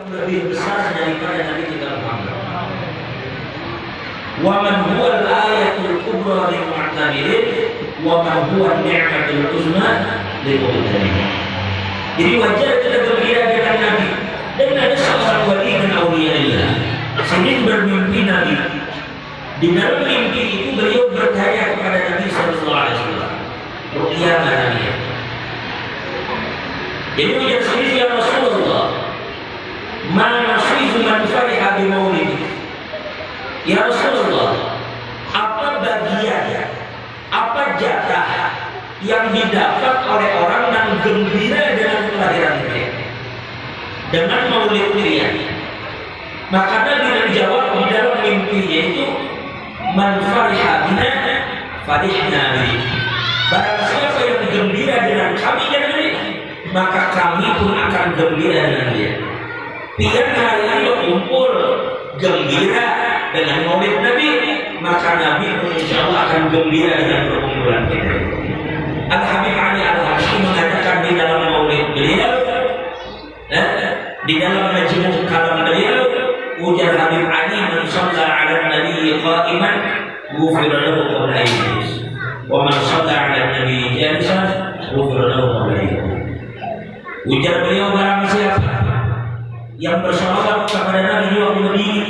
lebih besar daripada Nabi kita Muhammad. Wa man huwa al-ayatul kubra lil mu'tabirin wa man huwa an-ni'matul uzma lil mu'tabirin. Jadi wajar kita gembira dengan Nabi. Dan ada seorang wali min auliyaillah sering bermimpi Nabi. Di dalam mimpi itu beliau bertanya kepada Nabi sallallahu alaihi wasallam, "Ruqyah Nabi." Jadi ujar sendiri, "Ya Rasulullah, ma nasibu man fariha bi maulid." Ya Rasulullah, apa bagian, apa jatah yang didapat oleh orang yang gembira dengan kelahiran beliau, dengan maulid beliau? Maka Nabi menjawab di dalam mimpinya itu, "Man fariha bina farihna bihi." Barang siapa yang gembira dengan kami dan Nabi, maka kami pun akan gembira dengan dia. Tiap hari ini kumpul gembira dengan maulid Nabi, maka Nabi pun insya Allah akan gembira dengan perkumpulan kita. Al-Habib Ali Al-Habsyi mengatakan di dalam maulid beliau, di dalam majmu' kalam beliau, ujar Habib Ali, "Man shalla 'ala an-nabi qa'iman ghufira lahu qabla iblis, wa man shalla 'ala an-nabi jalisan ghufira lahu qabla iblis." Ujar beliau, barang siapa yang bersolawat kepada Nabi di waktu berdiri,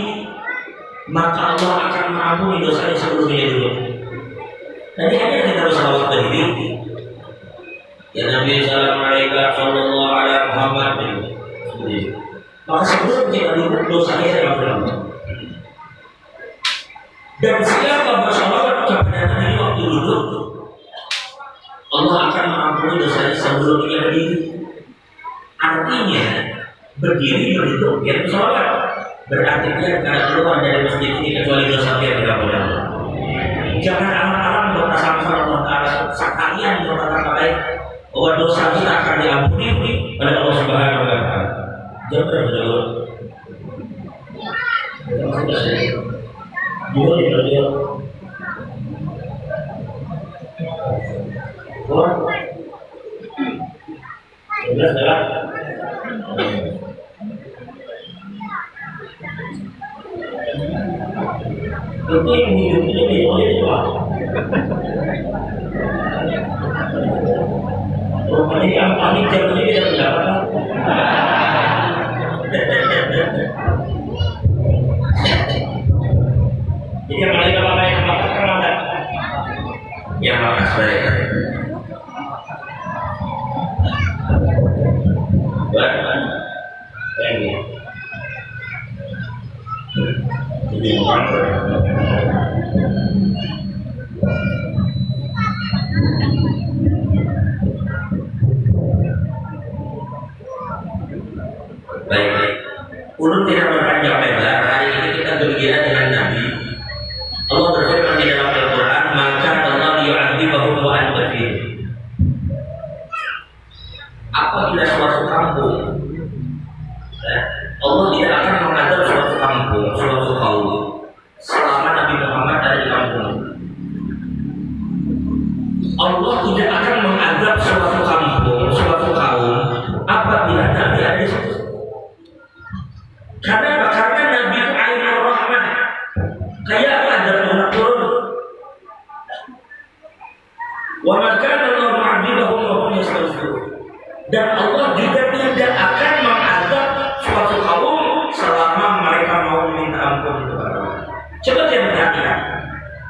maka Allah akan mengampuni dosanya sebelumnya dulu. Tadi hanya kita bersolawat berdiri, ya Nabi Assalamualaikum sallallahu alaihi Muhammad, maka sebelum kita duduk dosanya saya berlalu. Dan siapa bersolawat kepada Nabi di waktu duduk, Allah akan mengampuni dosanya sebelumnya berdiri. Artinya berdiri berduduk yang bersolawat berarti dia tidak keluar dari masjid ini kecuali dosa dia tidak boleh. Jangan alam-alam bertasam Allah Taala sekalian berkata baik bahwa dosa kita akan diampuni oleh Allah Subhanahu Wa Taala. Jangan berdoa. Itu yang hidupnya oleh Tuhan. Rupanya yang paling jauh ini tidak mendapatkan. Jadi yang paling apa yang mendapatkan ada yang makas mereka. Baik, ulun tidak berpanjang lebar. Hari ini kita gembira dengan Nabi. Allah berfirman di dalam Al-Quran, "Maka Allah yu'adzibahum wa anta fihim." Apabila suatu kampung, Allah tidak akan mengadab suatu kampung, suatu kaum selama Nabi Muhammad ada di kampung. Allah tidak akan mengadab suatu kampung, suatu kaum apabila Nabi ada di situ. Karena Nabi itu ainur rahmah. Kayak apa ada turun. Wa maka Allah mu'adzibahum wa hum yastaghfirun. Dan Allah juga tidak akan mengadab suatu kaum selama mereka mau meminta ampun kepada Allah. Coba dia perhatikan.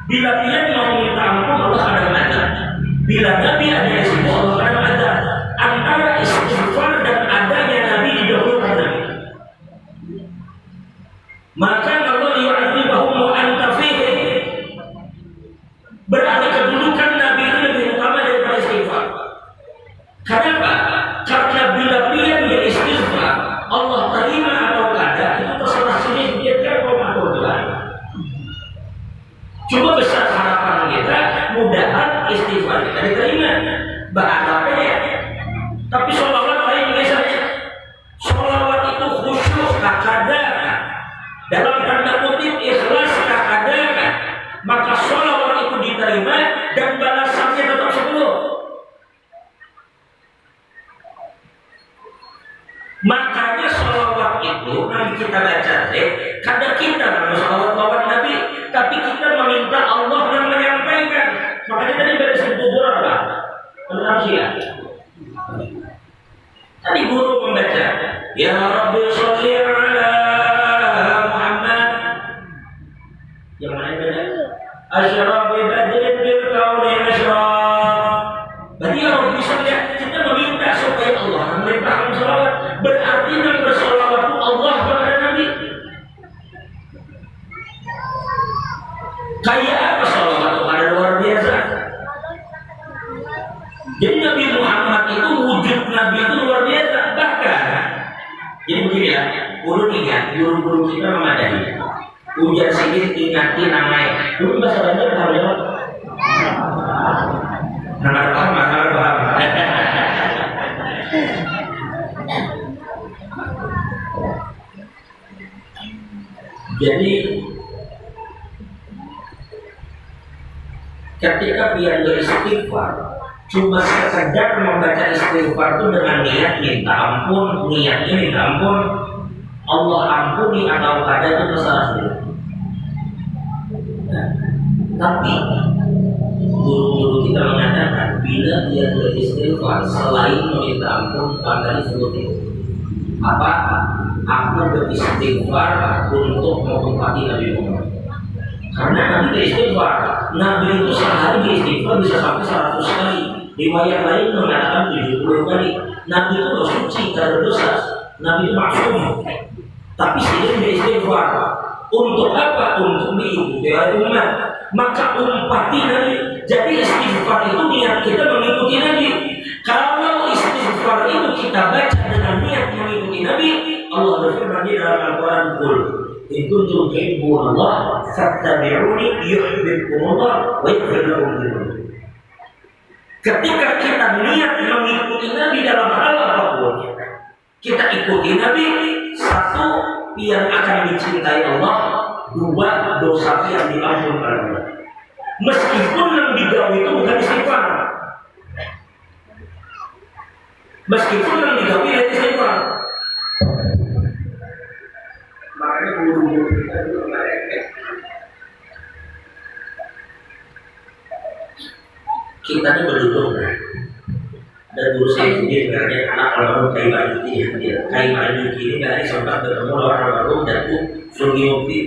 Bila dia mau minta ampun, Allah akan mengadab. Bila Nabi ada di situ, Allah akan mengadab. Antara istighfar dan adanya Nabi didahulukan Nabi. Maka Allah yu'adzibahum wa anta fihim. Berarti kedudukan Nabi itu lebih utama daripada istighfar. Kenapa? Karena bila dia istighfar, Allah terima atau tidak itu terserah sendiri, dia terima atau tidak. Cuma besar harapan kita, mudahan istighfar kita diterima. Bahkan ya. Tapi sholawat lain biasanya. Sholawat itu khusyuk, takada. Dalam tanda kutip ikhlas takada. Maka sholawat itu diterima dan balasannya tetap 10. Makanya sholawat itu itu Nabi kita baca kadang kita masalah lawan Nabi, tapi kita meminta Allah yang menyampaikan. Makanya tadi dari kubur apa? Manusia. Tadi guru membaca, Ya Rabbi sholli ala Muhammad. Yang mana beda? Asyraf bi badrin bil kauni asyraf. Berarti ya Rabbi sholli, kita meminta supaya Allah memberikan salawat. Berarti yang bersalawat itu Allah kepada Nabi. Kayak apa salawat itu? Ada luar biasa. Jadi Nabi Muhammad itu wujud Nabi itu luar biasa. Bahkan jadi begini ya, ulun ingat guru-guru kita memadai. Ujian sedikit ingati namanya. Dulu bahasa Banjar tahu ya? Nama paham. Jadi ketika pian beristighfar, cuma sekedar membaca istighfar itu dengan niat minta ampun, niatnya minta ampun, Allah ampuni atau ada itu masalah sendiri. Nah, tapi guru-guru kita mengatakan bila dia beristighfar selain meminta ampun, pada disebut itu apa? Aku beristighfar untuk menghormati Nabi Muhammad. Karena Nabi beristighfar, Nabi itu sehari beristighfar bisa sampai 100 kali. Riwayat lain mengatakan 70 kali. Nabi itu suci, tidak berdosa. Nabi itu maksum. Tapi sendiri beristighfar. Untuk apa? Untuk diikuti oleh umat. Maka umpati Nabi. Jadi istighfar itu niat kita mengikuti Nabi. Kalau istighfar itu kita baca dengan niat mengikuti Nabi, Allah berfirman di dalam Al-Quran, "Qul in kuntum tuhibbunallah fattabi'uni yuhibbukumullah wa yaghfir lakum dzunubakum." Ketika kita niat mengikuti Nabi dalam hal apapun, kita ikuti Nabi, satu yang akan dicintai Allah, dua dosa yang diampunkan Allah. Meskipun yang digawe itu bukan istighfar, meskipun yang digawe itu istighfar. Makanya guru-guru kita itu mereka kita ini berduduk dan guru saya sendiri katanya anak almarhum Kiai Ma'ruf ini Kiai Ma'ruf ini dari sempat bertemu orang almarhum dan Sunni Mufti.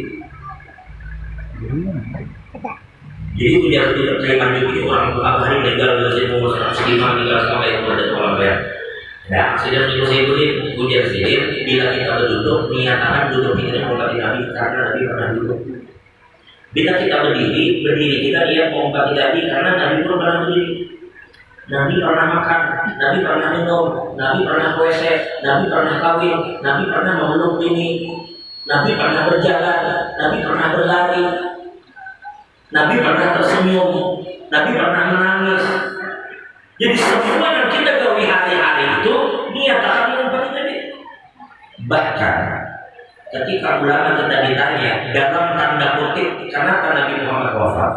Jadi ujian tidak Kiai Ma'ruf ini orang hari meninggal dari umur 105 meninggal sama yang ada orang bayar. Nah, sudah saya ini ujian sendiri bila kita berduduk niatan duduk ini menghormati Nabi karena Nabi pernah duduk. Bila kita berdiri kita lihat menghormati Nabi karena Nabi pun pernah berdiri. Nabi pernah makan, Nabi pernah minum, Nabi pernah puasa, Nabi pernah kawin, Nabi pernah memeluk bini, Nabi pernah berjalan, Nabi pernah berlari, Nabi pernah tersenyum, Nabi pernah menangis. Jadi semua yang kita gawe hari-hari itu niat akan menghormati Nabi. Bahkan ketika ulama kita ditanya dalam tanda kutip kenapa Nabi Muhammad wafat,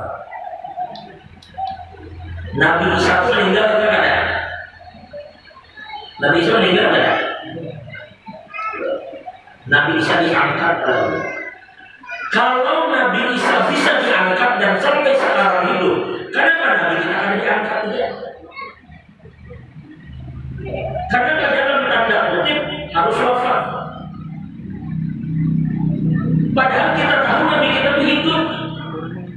Nabi Isa meninggal atau tidak ada? Nabi Isa meninggal atau tidak? Nabi Isa diangkat lalu. Kalau Nabi Isa bisa diangkat dan sampai sekarang hidup, kenapa Nabi kita akan diangkat tidak? Karena dalam tanda kutip harus wafat. Padahal kita tahu Nabi kita hidup,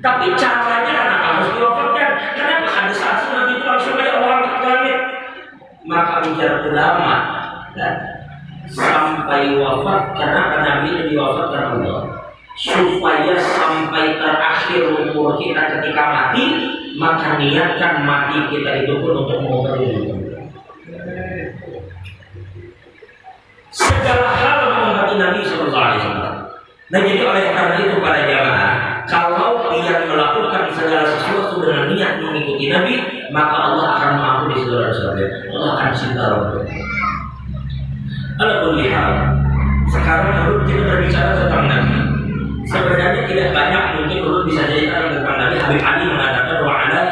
tapi caranya kenapa harus diwafatkan? Kenapa ada saat Nabi itu langsung ada orang ke langit? Maka bicara ulama dan sampai wafat, kenapa Nabi itu diwafatkan Allah? Supaya sampai terakhir umur kita ketika mati, maka niatkan mati kita itu pun untuk mengobati segala hal mengobati Nabi Sallallahu Alaihi Wasallam. Nah jadi oleh karena itu para jamaah, kalau dia melakukan segala sesuatu dengan niat mengikuti Nabi, maka Allah akan mengampuni segala dosa-dosa. Allah akan cinta Rabbul. Adapun hal sekarang dulu kita berbicara tentang Nabi. Sebenarnya tidak banyak mungkin dulu bisa cerita tentang Nabi. Habib Ali mengatakan wa'ala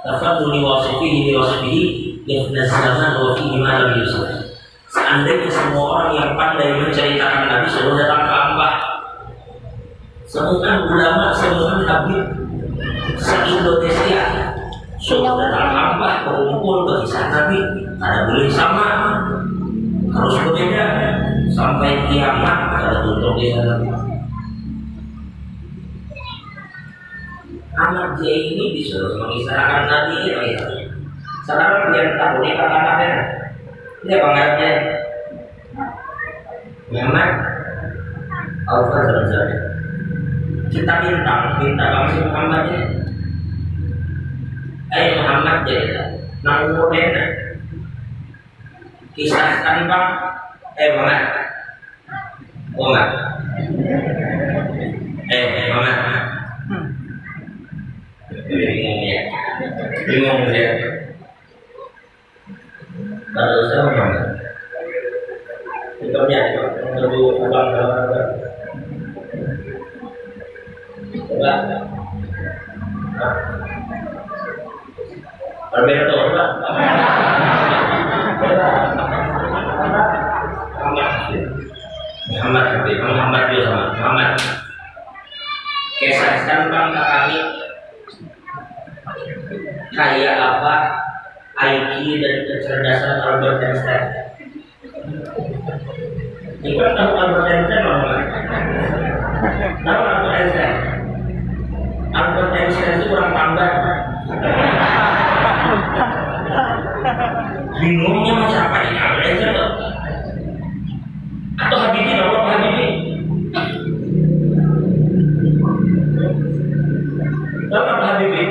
tafaduli wasifihi li wasifihi yafna zaman wa fihi ma lam yusaf. Seandainya semua seorang yang pandai menceritakan Nabi suruh datang ke Ambah. Sebutan ulama, sebutan habib se-Indonesia suruh datang ke Ambah, berkumpul berkisah Nabi. Ada boleh sama, harus berbeda sampai kiamat ada tutup di sana. Anak dia ini disuruh mengisahkan Nabi ini. Sekarang dia tahu ini kata-katanya. Ini apa ngarepnya? Muhammad Al-Fadhil. Kita minta kamu si Muhammad ini. Muhammad dia nang umurnya. Kisahkan bang. Muhammad. Muhammad. Bingung dia. Baru saya Muhammad. Hitungnya lebih abang dalam. Coba. Alberto, coba. Muhammad juga sama Muhammad. Kisahkan bang ke kami kayak apa IQ dan kecerdasan Albert Einstein. Kita tahu Albert Einstein mana? Tahu Albert Einstein? Albert Einstein itu orang Pambar. Bingungnya macam apa ini Albert Einstein? Atau Habibie, tahu apa Habibie? Tahu apa Habibie?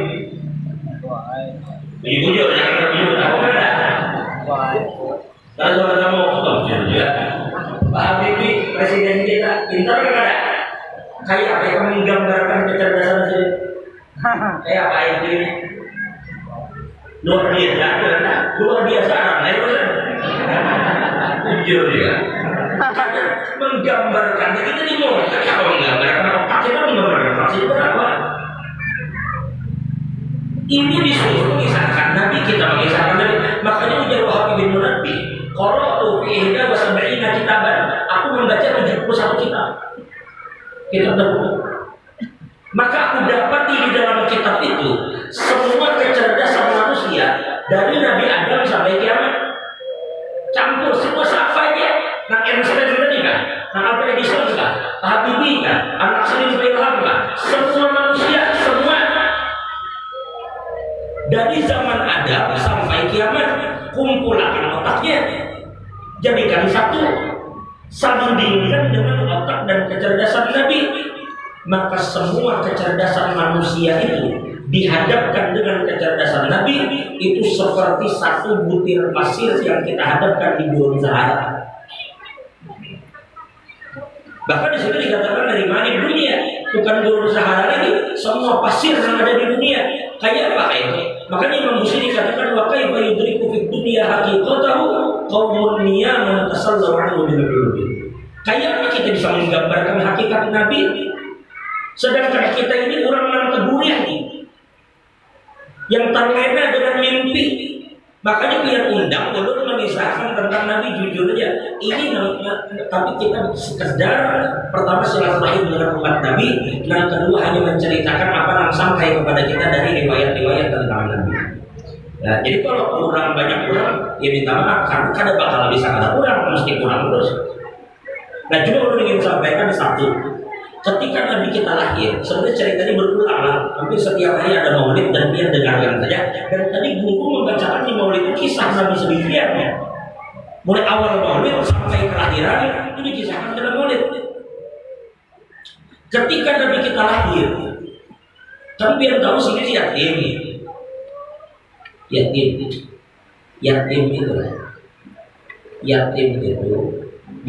Ibu juga jangan ibu tahu kan? Kalau kamu tahu juga, Pak Habibie presiden kita pintar kan ada? Kayak apa yang menggambarkan kecerdasan sih? Kayak apa itu? Luar biasa orang lain kan? Jujur dia. Menggambarkan kita di mana? Kalau menggambarkan otak kita menggambarkan otak itu apa? Ini disuruh mengisahkan Nabi, kita mengisahkan Nabi. Makanya ujar Wahab bin Munabbi, qara'tu fi ihda wa sab'ina kitaban. Aku membaca 71 kitab. Kitab terbuka. Maka aku dapati di dalam kitab itu semua kecerdasan manusia dari Nabi Adam sampai kiamat. Campur semua siapa aja. Nah Einstein juga nih kan, nah Albert Edison kan, Habibie kan, anak Salim Ilham kan, semua manusia, semua dari zaman Adam sampai kiamat, kumpulkan otaknya, jadikan satu, sandingkan dengan otak dan kecerdasan Nabi. Maka semua kecerdasan manusia itu dihadapkan dengan kecerdasan Nabi, itu seperti satu butir pasir yang kita hadapkan di Gurun Sahara. Bahkan di sini dikatakan dari mana dunia, bukan Gurun Sahara lagi, semua pasir yang ada di dunia. Kayak apa itu? Makanya Imam Busiri dikatakan wa kaifa yudriku fid dunya haqiqatahu qaumun niyamun tasallu anhu bil qulubi. Kayak apa kita bisa menggambarkan hakikat Nabi? Sedangkan kita ini orang yang kedurian nih, yang terlena dengan mimpi. Makanya biar undang ulun mengisahkan tentang Nabi jujur aja. Ini tapi kita sekedar pertama silaturahim dengan umat Nabi, dan kedua hanya menceritakan apa yang sampai kepada kita dari riwayat-riwayat tentang Nabi. Nah, jadi kalau kurang banyak kurang, ya minta maaf karena kada bakal bisa ada kurang, mesti kurang terus. Nah, cuma ulun ingin sampaikan satu. Ketika Nabi kita lahir, sebenarnya ceritanya berulang lah. Hampir setiap hari ada maulid dan dia dengarkan saja. Dan tadi guru membacakan di maulid itu kisah Nabi sendirian ya. Mulai awal maulid sampai kelahiran itu dikisahkan dalam maulid. Ketika Nabi kita lahir, tapi biar tahu sini yatim. Yatim itu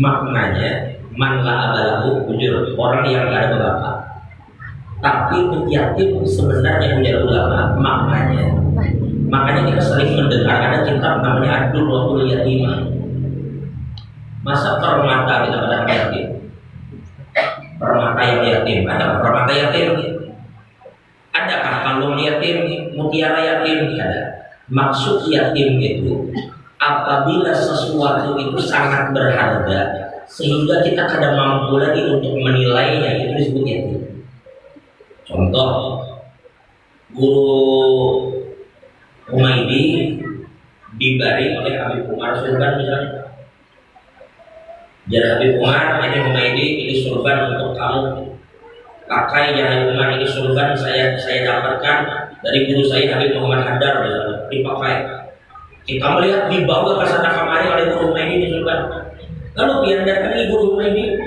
maknanya man la abalahu, jujur orang yang gak ada bapak. Tapi yatim sebenarnya punya ulama maknanya kita sering mendengar ada kitab namanya Ad-Durratul Yatimah. Masa permata kita pada yatim? Permata yang yatim, ada permata yatim. Adakah kalung yatim, mutiara yatim? Ada. Maksud yatim itu apabila sesuatu itu sangat berharga sehingga kita kadang mampu lagi untuk menilainya, itu disebut yatim. Contoh, guru Humaydi dibari oleh Habib Umar surban misalnya. Jadi Habib Umar, ini Humaydi, ini surban untuk kamu. Pakai ya Habib Umar, ini surban saya dapatkan dari guru saya Habib Muhammad Hadar, dipakai. Kita melihat dibawa ke sana kemari oleh guru Humaydi di surban. Lalu pian datangi guru Humaydi,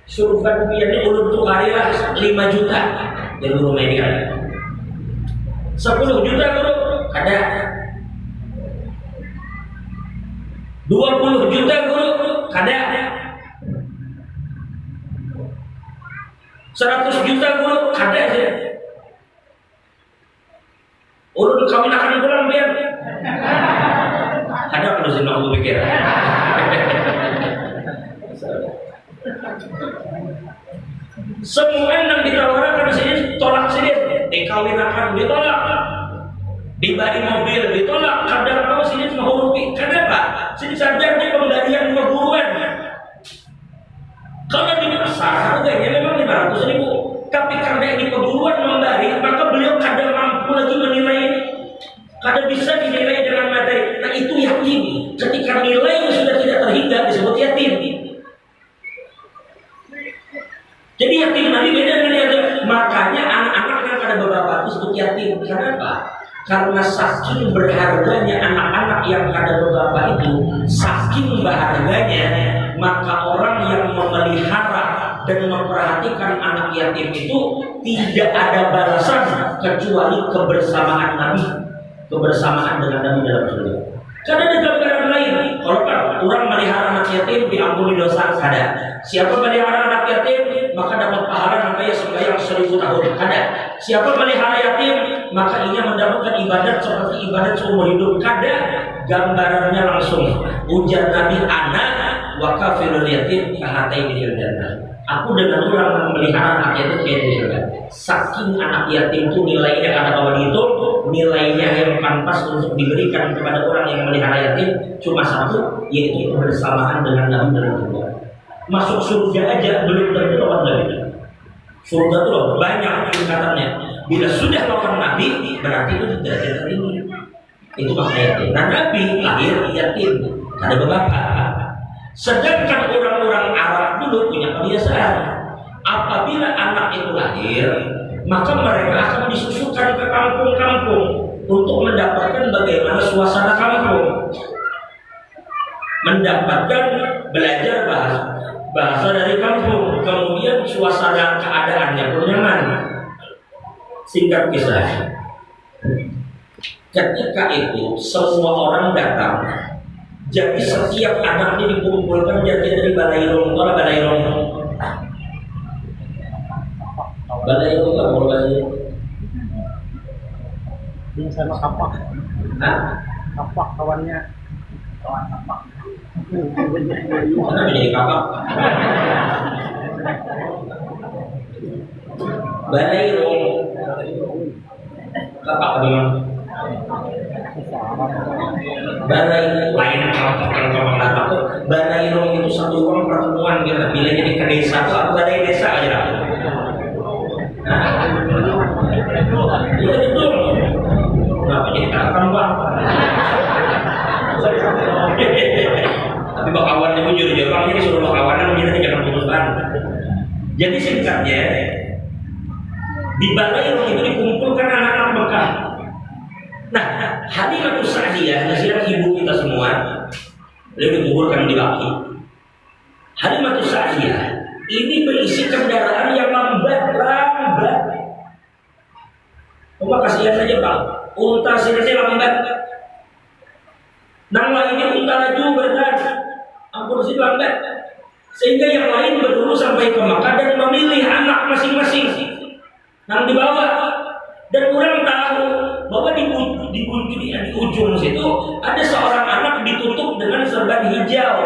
surban piannya ulun tuh hari lah 5 juta. Dari guru Humaydi kan 10 juta guru ada, 20 juta guru ada, 100 juta guru ada aja. Ulun kawin akan pulang biar ada perlu sih aku pikir. Semua yang ditawarkan di sini tolak sini, dikawinkan ditolak, dibagi mobil ditolak, kadang kau sini cuma hurufi. Kenapa? Sini saja dia pemberian perguruan. Kalau di pasar harganya memang 500.000, tapi karena ini perguruan memberi, maka beliau kadang mampu lagi menilai, kadang bisa dinilai dengan materi. Nah itu yatim. Ketika nilainya sudah tidak terhingga disebut yatim. Jadi yatim tadi beda dengan yatim. Makanya anak-anak yang ada beberapa itu disebut yatim. Kenapa? Karena saking berharganya anak-anak yang ada beberapa itu, saking berharganya, maka orang yang memelihara dan memperhatikan anak yatim itu tidak ada balasan kecuali kebersamaan Nabi, kebersamaan dengan Nabi dalam surga. Karena ada gambaran lain, kalau orang melihara anak yatim diampuni dosa, ada. Siapa melihara anak yatim maka dapat pahala namanya sembahyang 1000 tahun, ada. Siapa melihara yatim maka ia mendapatkan ibadat seperti ibadat seumur hidup, ada. Gambarannya langsung ujar Nabi, anak wa kafirul yatim kahataini fil jannah. Aku dengan orang melihara anak yatim kayak di surga. Saking anak yatim itu nilainya ada bawah itu, nilainya yang pantas untuk diberikan kepada orang yang melihara yatim cuma satu, yaitu kebersamaan dengan Nabi dalam surga. Masuk surga aja belum tentu lawan Nabi. Surga itu loh banyak tingkatannya. Bila sudah lawan Nabi berarti itu derajat tertinggi. Itu makna yatim. Nah Nabi lahir yatim, ada beberapa. Sedangkan orang-orang Arab dulu punya kebiasaan, apabila anak itu lahir, maka mereka akan disusukan ke kampung-kampung untuk mendapatkan bagaimana suasana kampung, mendapatkan belajar bahasa dari kampung, kemudian suasana keadaannya pun nyaman. Singkat kisah, ketika itu semua orang datang. Jadi setiap anak ini dikumpulkan jadi dari balairong, kalau balairong apa balairong? Ini sama kapak. Hah? Kapak kawannya. Kawan kapak. Mana menjadi kapak? Balairong. Kapak memang. Balai lain kalau balairong itu satu ruang pertemuan gitu. Bila jadi ke desa itu aku balai desa aja lah. Iya betul. Kenapa jadi katakan bang? Tapi bakawan itu jujur bang ini suruh bakawanan kita jangan putuskan. Jadi singkatnya di balairong itu dikumpulkan anak-anak Mekah. Nah, Halimah Sa'diyah, nasihat ibu kita semua, beliau dikuburkan di Baki. Halimah Sa'diyah ini berisi kendaraan yang lambat. Cuma kasihan saja Pak, unta sini lambat. Nang lainnya unta laju berdat, ampun sih lambat. Sehingga yang lain berburu sampai ke Makkah dan memilih anak masing-masing. Nang dibawa. Dan orang tahu bahwa di ujung situ ada seorang anak ditutup dengan serban hijau.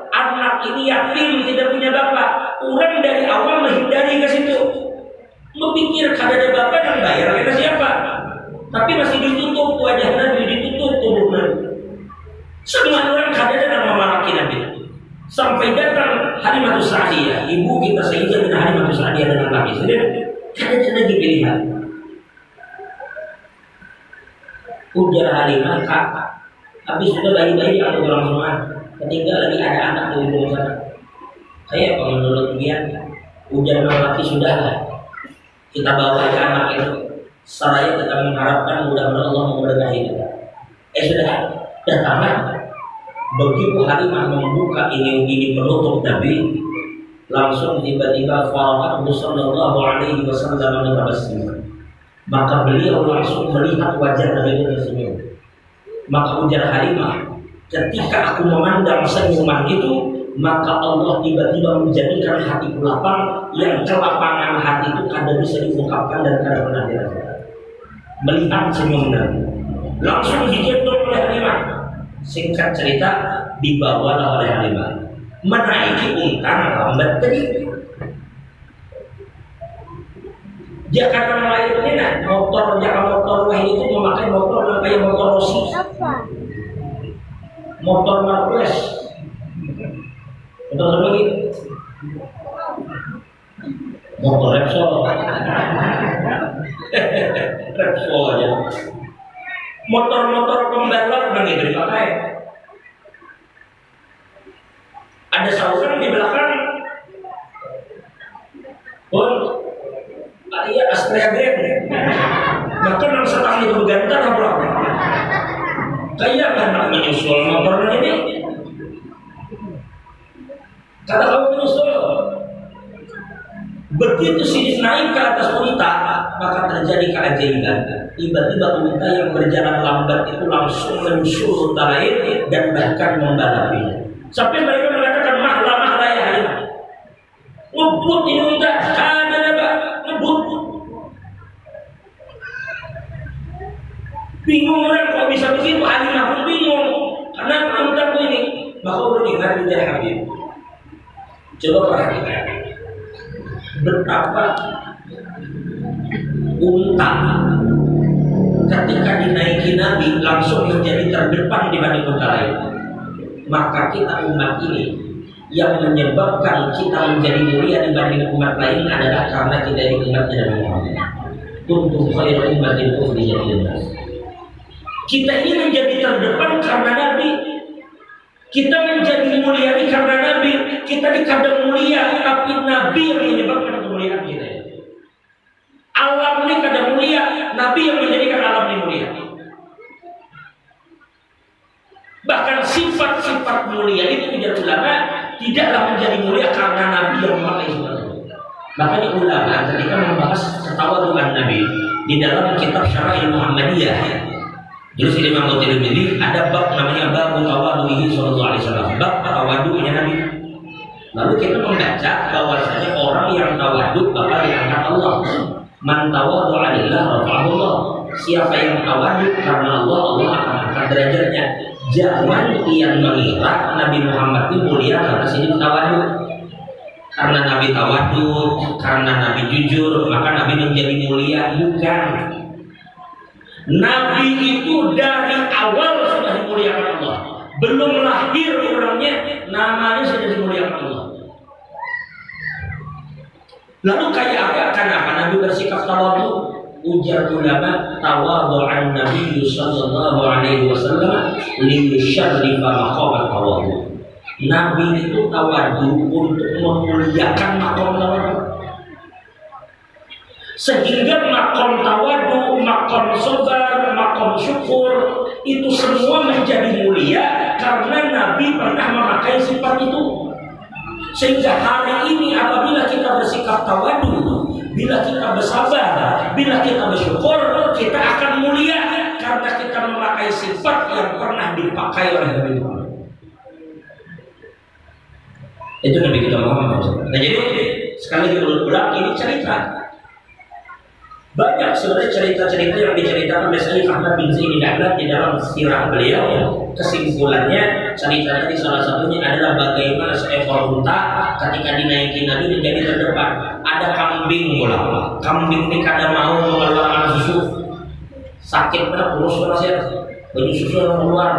Anak ini yatim, tidak punya bapak. Orang dari awal menghindari ke situ. Memikir kada ada bapak dan bayar ke siapa. Tapi masih ditutup wajahnya, ditutup tubuhnya. Semua orang Sa'diyah, ibu kita Sayyidah bin Halimah Sa'diyah dengan kami. Jadi ada lagi pilihan. Ujar Halimah, Kak, habis sudah bayi-bayi aku orang semua, ketinggal lagi ada anak di ujung sana. Saya kalau menurut dia, ujar laki sudah kita bawa ke anak itu. Seraya kita mengharapkan mudah-mudahan Allah memberkahi kita. Sudah datanglah. Begitu Halimah membuka ini penutup Nabi, langsung tiba-tiba faraqahu sallallahu alaihi wasallam mutabassima. Maka beliau langsung melihat wajah Nabi tersenyum. Maka ujar Halimah, ketika aku memandang senyuman itu, maka Allah tiba-tiba menjadikan hatiku lapang, yang kelapangan hati itu kadang bisa diungkapkan dan kadang pernah dirasakan. Melihat senyum Nabi, langsung digendong oleh Halimah. Singkat cerita, dibawalah oleh Halimah menaiki unta lambat tadi. Dia kata melayu ini, nah motor Wahid itu memakai motor namanya motor Rossi, motor Marquez, motor apa lagi? Motor Repsol, Repsol aja. Motor-motor pembalap begitu dipakai. Ada sausan di belakang. Pun iya Astrea Grand. Maka nang setang itu bergantar apa? Kayak anak menyusul motor ini. Kata kamu menyusul. Begitu sini naik ke atas unta, maka terjadi keajaiban. Tiba-tiba unta yang berjalan lambat itu langsung menyusul unta lain dan bahkan membalapinya. Sampai mereka mengatakan mahla ya Halimah. Ngebut ini unta, ada apa? Ngebut. Bingung orang kok bisa begitu. Halimah pun bingung. Karena untaku ini, maka berikan di Habib. Coba perhatikan betapa unta ketika dinaiki Nabi langsung menjadi terdepan dibanding unta lain. Maka kita umat ini yang menyebabkan kita menjadi mulia dibanding umat lain adalah karena kita ini umatnya Nabi Muhammad. Kuntum khairu ummatin ukhrijat lin-nas. Kita ini menjadi terdepan karena Nabi. Kita menjadi mulia karena Nabi. Kita dikadang mulia, tapi Nabi yang menyebabkan kemuliaan kita. Alam ini kadang mulia, Nabi yang menjadikan alam ini mulia. Bahkan sifat-sifat mulia itu menjadi ulama tidaklah menjadi mulia karena Nabi yang memakai sifat itu. Makanya ulama ketika membahas ketawaduan Nabi di dalam kitab Syara'il Muhammadiyah, terus Imam Tirmidzi ada bab namanya bab tawaduhi sallallahu alaihi wasallam, bab tawadunya Nabi. Lalu kita membaca bahwasanya orang yang tawadu bakal diangkat Allah. Man tawaddu'a lillah rafa'ahu Allah. Siapa yang tawadu karena Allah, Allah akan angkat derajatnya. Jangan yang mengira Nabi Muhammad itu mulia karena sini tawadu. Karena Nabi tawadu, karena Nabi jujur, maka Nabi menjadi mulia. Bukan. Nabi itu dari awal sudah dimuliakan Allah. Belum lahir orangnya, namanya sudah dimuliakan Allah. Lalu kayak apa? Kenapa Nabi bersikap tawadu? Ujar ulama, tawadu'an Nabi sallallahu alaihi wasallam li yusyarrifa maqam tawadu. Nabi itu tawadu untuk memuliakan maqam tawadu. Sehingga maqam tawadu, maqam sabar, maqam syukur itu semua menjadi mulia karena Nabi pernah memakai sifat itu. Sehingga hari ini apabila kita bersikap tawadu, bila kita bersabar, bila kita bersyukur, kita akan mulia karena kita memakai sifat yang pernah dipakai oleh Nabi Muhammad. Itu Nabi kita Muhammad. Nah jadi sekali lagi ulang ini cerita. Banyak sebenarnya cerita-cerita yang diceritakan oleh Syekh Ahmad bin Zaid Dahlan di dalam sirah beliau. Kesimpulannya cerita tadi salah satunya adalah bagaimana seekor unta ketika dinaiki Nabi menjadi terdepan. Ada kambing pula. Kambing ini kadang mau mengeluarkan susu. Sakit benar, kurus rasanya. Baju susu yang keluar.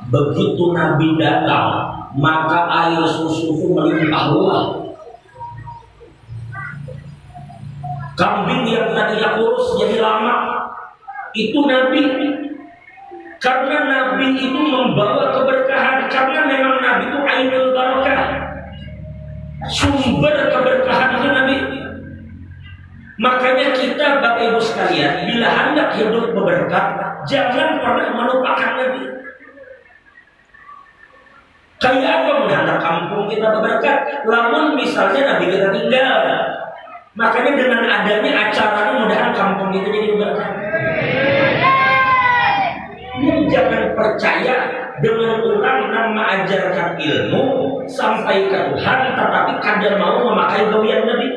Begitu Nabi datang, maka air susu itu melimpah ruah. Kambing yang tadinya kurus jadi lama, itu Nabi. Karena Nabi itu membawa keberkahan, karena memang Nabi itu ainul barakah, sumber keberkahan itu Nabi. Makanya kita Bapak Ibu sekalian, bila hendak hidup berberkah, jangan pernah melupakan Nabi. Kayak apa menghadap kampung kita berberkah, namun misalnya Nabi kita tinggal. Makanya dengan adanya acara ini mudahan kampung kita jadi berberkah. Jangan percaya dengan orang yang mengajarkan ilmu sampai ke Tuhan, tetapi kadang mau memakai gawian Nabi.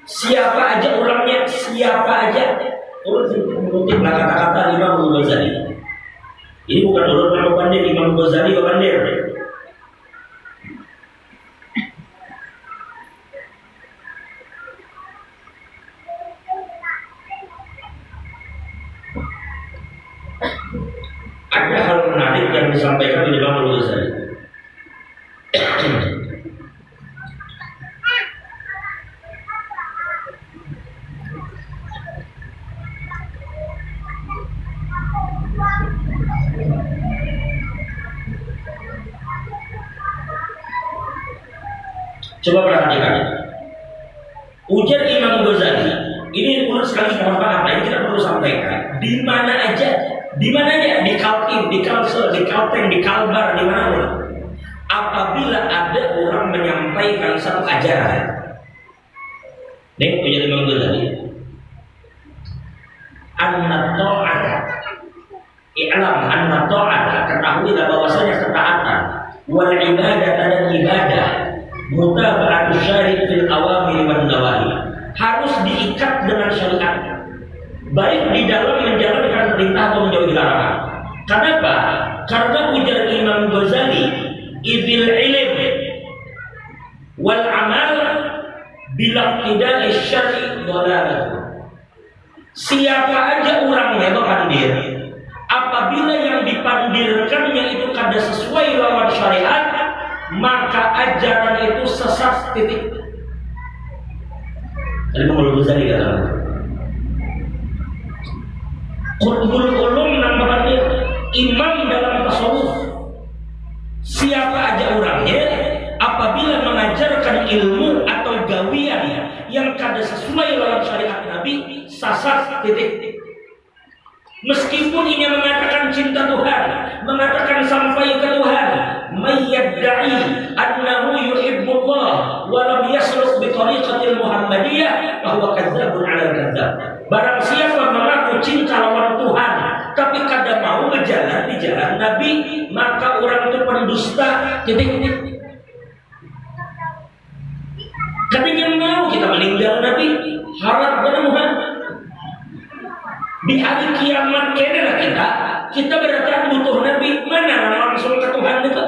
Siapa aja orangnya, siapa aja. Mengutip kata-kata Imam Ghazali. Ini bukan ulun Bandir, Imam Ghazali Bandir. Ada hal menarik yang disampaikan oleh Imam Ghazali. Coba perhatikan. Ujar Imam Ghazali, ini urut sekali mohon maaf, ini kita perlu sampaikan. Di mana aja, di Kaltim, di Kalsel, di Kalteng, di Kalbar, di mana pun. Apabila ada orang menyampaikan satu ajaran, nih ujar Imam Ghazali, anna ta'ata, i'lam anna ta'ata, ketahuilah bahwasanya ketaatan, wal ibadah dan ibadah, mutaba'atu syari' fil awamir wan nawahi, harus diikat dengan syariat, baik di dalam menjalankan perintah atau menjauhi larangan. Kenapa? Karena ujar Imam Ghazali, idil ilm wal amal bila tidak syar'i dhalalah. Siapa aja orangnya berpandir, apabila yang dipandirkannya itu kada sesuai lawan syariat, maka ajaran itu sesat, titik. Tadi Imam Ghazali kata, Qutbul ulum namanya imam dalam tasawuf. Siapa aja orangnya, apabila mengajarkan ilmu atau gawian yang kada sesuai lawan syariat Nabi, sasar, titik. Meskipun ia mengatakan cinta Tuhan, mengatakan sampai ke Tuhan, mayyadda'i annahu yuhibbullah wa lam yasluk bi tariqatil muhammadiyah fa huwa kadzdzabun 'ala kadzdzab. Barang siapa mengaku cinta lawan Tuhan tapi kada mau berjalan di jalan Nabi, maka orang itu pendusta, titik. Katanya mau kita meninggal Nabi, harap bermuhan. Di hari kiamat kena kita berarti butuh Nabi, mana langsung ke Tuhan itu.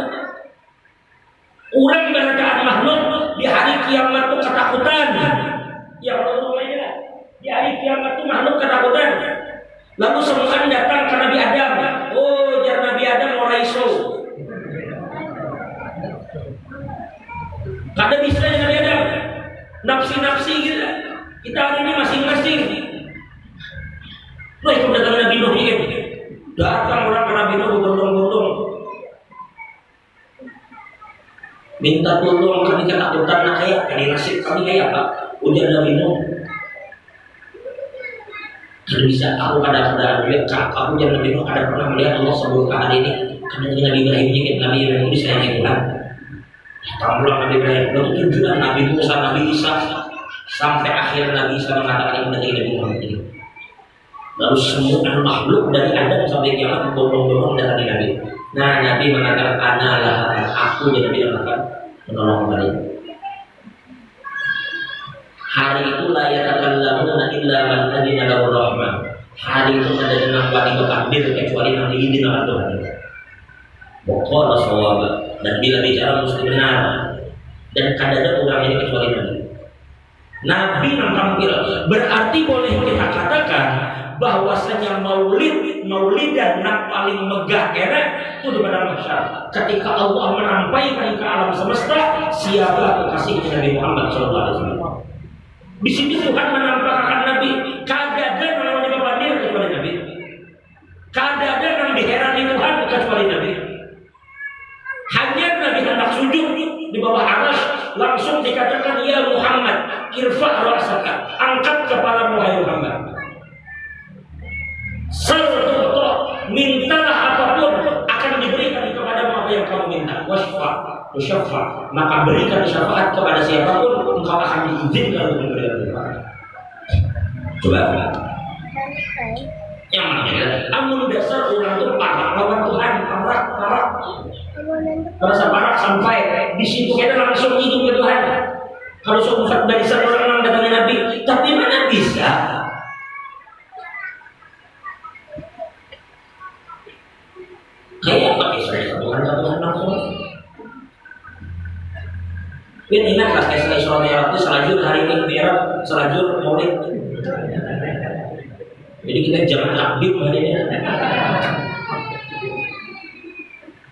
Orang berarti makhluk di hari kiamat itu ketakutan. Ya Allah, di hari kiamat itu makhluk ketakutan. Lalu semua datang ke Nabi Adam. Oh, jar Nabi Adam orang iso. Kada bisa dengan Nabi Adam. Nafsi-nafsi gitu. Kita hari ini masing-masing. Loh, itu datang Nabi Nuh ini. Datang orang ke Nabi Nuh bertolong-tolong. Minta tolong, kami ketakutan nak kayak kali nasib kami kayak apa? Ujar Nabi Nuh. Kalau bisa aku kadang-kadang lihat aku jangan Nabi Nuh ada pernah melihat Allah sebelum hari ini. Karena Nabi Ibrahim ini Nabi yang nulis saya Tuhan. Kamulah Nabi Ibrahim, lalu tujuan Nabi Musa, Nabi Isa, sampai akhir Nabi Isa mengatakan kepada Nabi Muhammad ini. Lalu semua makhluk dari Adam sampai kiamat berbohong-bohong dari Nabi. Nah, Nabi mengatakan analah, aku jadi tidak akan menolong kalian. Hari itu la yatakallamuna illa man adina lahu rahman. Hari itu ada jenang wanita takdir kecuali yang diizin oleh Tuhan. Waqala shawaba, dan bila bicara mesti benar. Dan kada ada orang ini kecuali Nabi. Nabi yang tampil berarti boleh kita katakan bahwasanya maulid dan paling megah kena itu di padang mahsyar. Ketika Allah menampaikan ke alam semesta siapa kekasihnya Nabi Muhammad SAW. Di sini Tuhan menampakkan Nabi. Kada ada yang dipapandir kecuali Nabi. Kada ada yang diherani Tuhan kecuali Nabi. Hanya Nabi hendak sujud di bawah arsy, langsung dikatakan ya Muhammad, irfa' ra'saka, angkat kepalamu wahai Muhammad. Serta mintalah apapun akan diberikan kepada apa yang kamu minta. Wasfa' tusyaffa', maka berikan syafaat kepada siapapun engkau akan diizinkan untuk memberikan syafaat. Coba. Yang mana ya? Amun dasar orang itu parah lawan Tuhan, parah. Merasa parah sampai di situ kita langsung hidup ke Tuhan. Kalau suatu dari sana orang datangnya Nabi, tapi mana bisa? Kayak pakai saya Tuhan langsung. Ini ingat lah kayak Isra Mi'raj itu selajur hari ini Mi'raj, selajur Maulid. Jadi kita jangan takbir hari ini.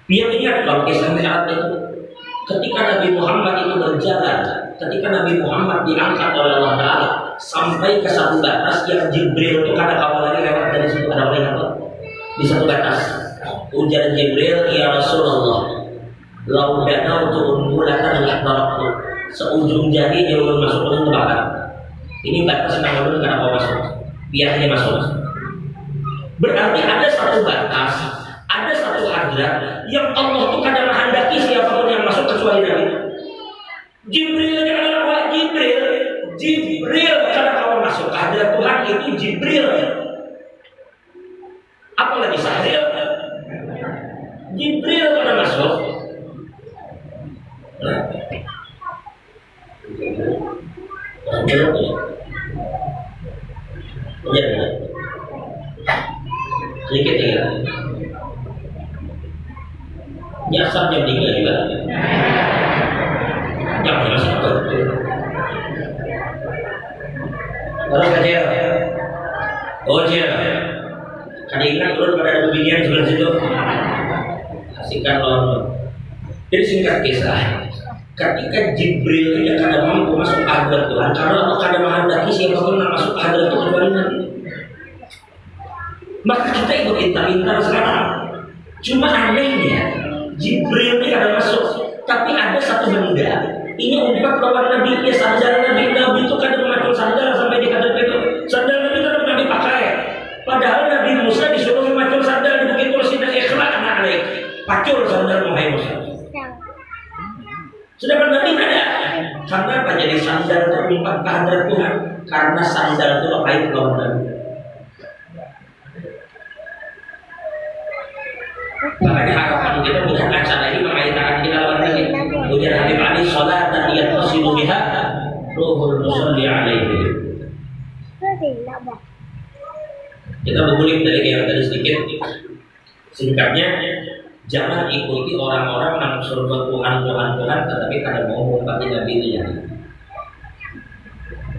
Biar ingat kalau kisah Mi'raj itu ketika Nabi Muhammad itu berjalan, ketika Nabi Muhammad diangkat oleh Allah Ta'ala sampai ke satu batas yang Jibril itu kada kawal lagi lewat dari situ, ada orang yang di satu batas. Ujar Jibril, ya Rasulullah, laudana untuk mulatan lahbaraktu, seujung jari dia belum masuk ke bakar. Ini batas yang belum kada mau masuk, biar dia masuk. Berarti ada satu batas, ada satu hadrat yang Allah itu kadang menghendaki siapapun yang masuk kecuali Nabi. Jibril adalah wah Jibril kadang kalau masuk hadrat Tuhan itu Jibril. Apalagi Sahril, Jibril kadang masuk. Sedikit ya. Nyasar jam 3 juga. Jam 3 satu. Terus kecil. Kecil. Kadang-kadang turun pada ada beginian sebelah situ. Kasihkan lawan. Jadi singkat kisah. Ketika Jibril yang kadang mampu masuk hadrat Tuhan, karena Allah kadang menghendaki siapapun yang masuk hadrat itu kecuali Nabi. Maka kita ikut intar-intar sekarang. Cuma anehnya Jibril ini kadang masuk, tapi ada satu benda. Ini umpat lawan Nabi, ya sandal Nabi itu kadang memakai sandal sampai di hadrat itu. Sandal Nabi itu Nabi pakai. Padahal Nabi Musa disuruh memakai sandal di Bukit Tur dan ikhlas anak alaik. Pacul sandal Muhammad Musa. Sedangkan Nabi ada. Karena apa jadi sandal terumpat ke hadrat Tuhan? Karena sandal itu pakai lawan Nabi. Makanya harapan kita melihat acara ini mengaitkan kita lawan lagi. Ujar Habib Ali sholat dan dia tersilu biha ruhul musalli alaihi. Kita berguling dari yang tadi sedikit. Singkatnya, jangan ikuti orang-orang yang surga Tuhan, tetapi kadang mau mengumpati Nabi itu ya.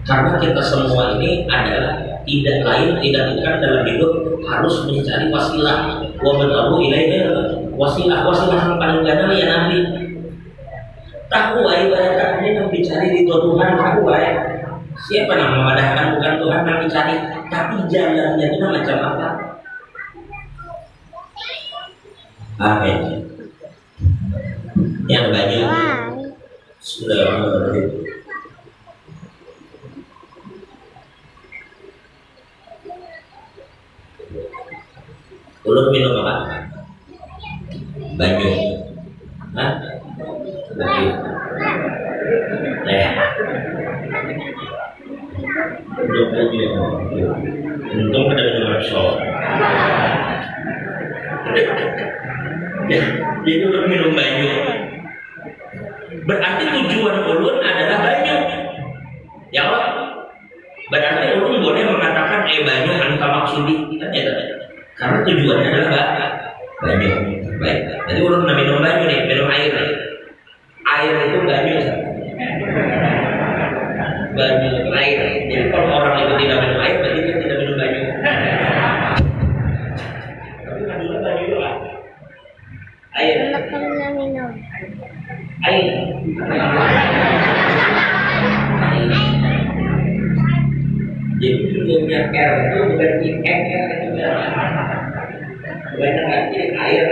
Karena kita semua ini adalah tidak lain, tidak bukan dalam hidup harus mencari wasilah. Wa bataru ilaihi wasilah yang paling gana ya Nabi. Tahu ibarat ini yang dicari di Tuhan, tahu siapa yang memadahkan bukan Tuhan yang dicari, tapi jalannya itu macam apa? Amin. Yang banyak sudah ulun minum apa? Banyu. Hah? Banyu. Untung ada minum Repsol. Jadi ulun minum banyu. Berarti tujuan ulun adalah banyu. Ya Allah. Berarti ulun boleh mengatakan banyu anta maksudi kan ya? Karena tujuannya adalah banyu. Baik. Jadi ulun minum banyu nih, minum air. Air itu banyu. Banyu itu air. Jadi kalau orang itu tidak minum air, berarti dia tidak minum banyu. yang R itu bukan IN itu bukan air.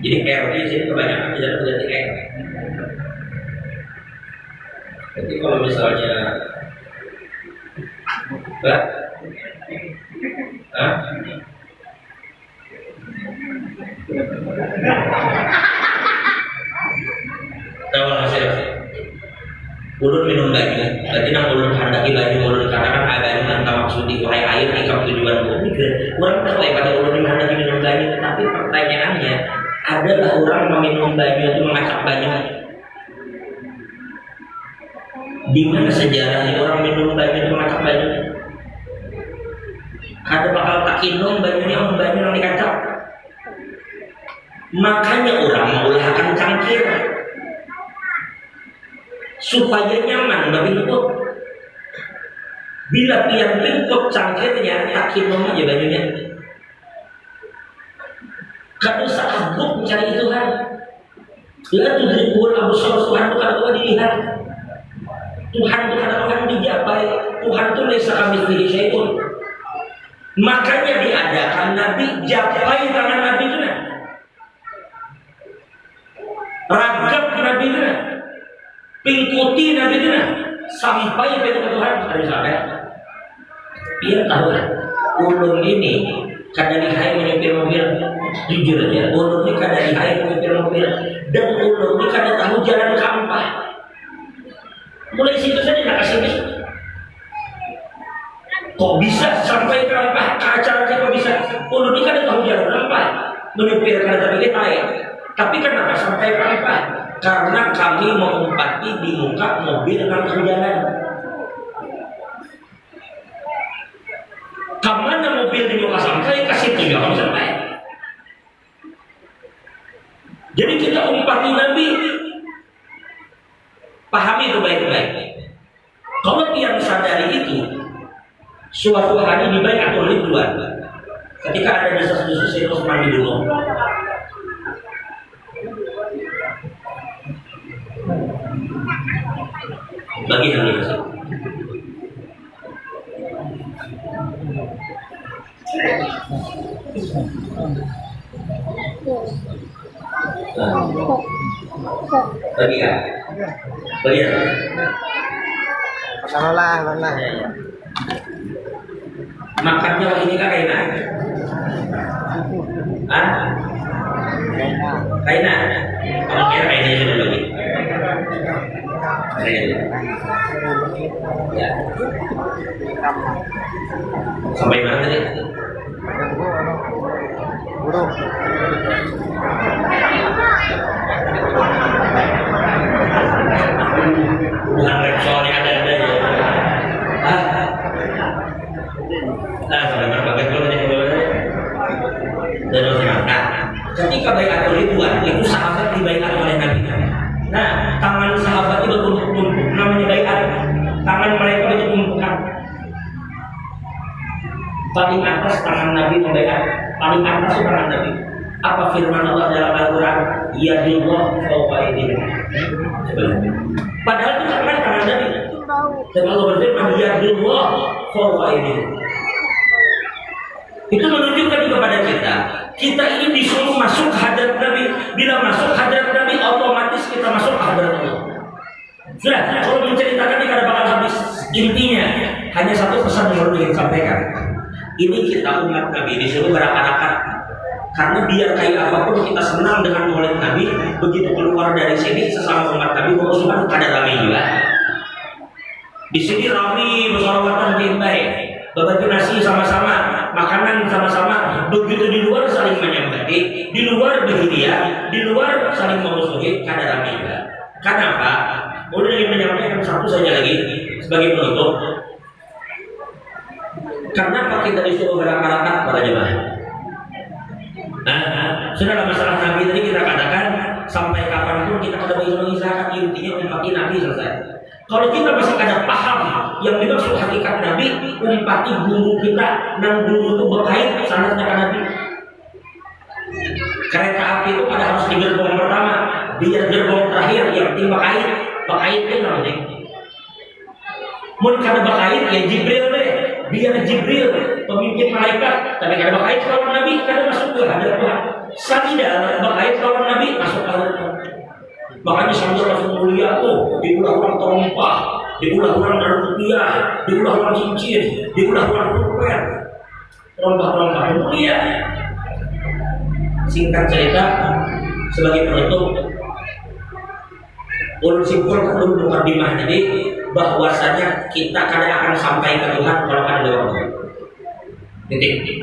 Jadi R di sini kebanyakan tidak berarti N. Jadi kalau misalnya Tawar hasil ulun minum baju, berarti nang ulun handaki baju ulun katakan agak dengan maksudi wahai air ikam tujuan bumi. Orang tahu pada ulun handaki minum baju, tetapi pertanyaannya adalah orang meminum baju itu mengacak baju. Di mana sejarahnya orang minum baju itu mengacak baju? Ada bakal tak minum bajunya orang baju yang dikacak. Makanya orang mengulahkan cangkir supaya nyaman bagi lutut. Bila pian lutut cangkirnya tak minum aja bajunya. Kalau sahabat mencari Tuhan, dia tuh dribul Abu Sor Tuhan tuh kalau dilihat, Tuhan tuh kadang-kadang dijapai, Tuhan tuh lesa kami pilih syaitan. Makanya diadakan Nabi japai tangan Nabi itu nah, ragap Nabi itu nah, pingkuti Nabi itu nah, sampai ke Tuhan hari sampai. Dia tahu ulun ini kadang dihai menyupir mobil, jujur aja ulun ini kadang dihai menyupir mobil, dan ulun ini kadang tahu jalan kampah. Mulai situ saja nak kasih ini. Kok bisa sampai kampah? Acaranya kok bisa? Ulun ini kadang tahu jalan kampah, menyupir kereta begitu air. Tapi kenapa sampai kampah? Karena kami mengumpati di muka mobil dengan kehujanan. Kemana mobil di muka sampai kasih tujuan sampai. Jadi kita umpati Nabi, pahami itu baik-baik. Kalau yang sadari itu, suatu hari dibayar atau Ridwan, ketika ada desas-desus Sayyidina Utsman dibunuh. Bagi kami Bagian. Taruhlah. Makannya ini kan enak. Kaina. Kalau kira kaina sudah lagi. Ya. Sampai mana tadi? Burung. Bukan soalnya ada ya. Sudah berbagai dulu nih. Nah, ketika bai'atul Ridwan itu sahabat dibaiat oleh Nabi. Nah, tangan sahabat itu bertumpuk-tumpuk, namanya baiat. Tangan mereka itu tumpukan. Paling atas tangan Nabi membaiat, paling atas itu tangan Nabi. Apa firman Allah dalam Al-Quran? Yadillah fawqa aydihim. Padahal itu tangan Nabi. Dan Allah berfirman, Yadillah fawqa aydihim. Itu menunjukkan kepada kita ini disuruh masuk hadrat Nabi. Bila masuk hadrat Nabi, otomatis kita masuk hadrat Allah. Sudah, kalau menceritakan ini kada bakal habis. Intinya hanya satu pesan yang ingin sampaikan. Ini kita umat Nabi disuruh berakar-akar. Karena biar kayak apapun kita senang dengan maulid Nabi, begitu keluar dari sini sesama umat Nabi berusuhan kada ramai juga. Di sini ramai bersolawatan baik, berbagi nasi sama-sama, makanan sama-sama. Begitu di luar saling menyambati, di luar berhadiah, di luar saling memusuhi, kada ramai juga. Kenapa? Udah ingin menyampaikan satu saja lagi sebagai penutup. Kenapa kita disuruh berakar-akar para jemaah? Sudahlah masalah Nabi tadi kita katakan sampai kapanpun kita kada boleh mengisahkan, intinya umpati Nabi selesai. Kalau kita masih ada paham yang dimaksud hakikat Nabi, umpati guru kita, nang guru itu berkait sanadnya ke Nabi. Kereta api itu pada harus di gerbong pertama, biar gerbong terakhir yang penting berkait itu namanya. Mun kada bakait ya Jibril deh, biar Jibril pemimpin malaikat, tapi kada bakait lawan Nabi kada masuk ke hadirat Tuhan. Sadida bakait lawan Nabi masuk ke hadirat Tuhan. Makanya sambil langsung mulia tuh, diulah-ulang terompah, diulah-ulang rupiah, diulah-ulang cincin, diulah-ulang pulpen, terompah-terompah mulia. Singkat cerita, sebagai penutup, ulun simpulkan dulu mukadimah tadi bahwasanya kita kadang akan sampai ke Tuhan kalau ada waktu. Titik.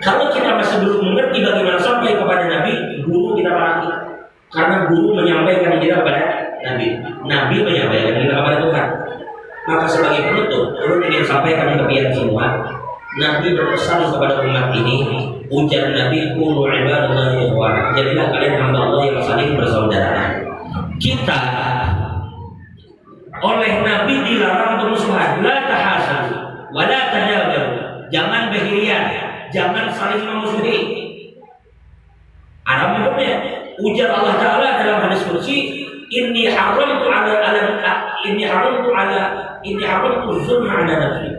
Kalau kita masih belum mengerti bagaimana sampai kepada Nabi, guru kita mati. Karena guru menyampaikan kita kepada Nabi, Nabi menyampaikan kita kepada Tuhan. Maka sebagai penutup, ulun ingin sampaikan ke kalian semua, Nabi berpesan kepada umat ini, ujar Nabi, "Kunu ibadallahi ikhwana." Jadilah kalian hamba Allah yang saling bersaudara. Kita oleh Nabi dilarang bermusuhan, la tahasadu wa la tadabaru. Jangan berhirian, jangan saling memusuhi. Arab hukumnya ujar Allah Taala dalam hadis qudsi, inni haramtu zulma ala nafsi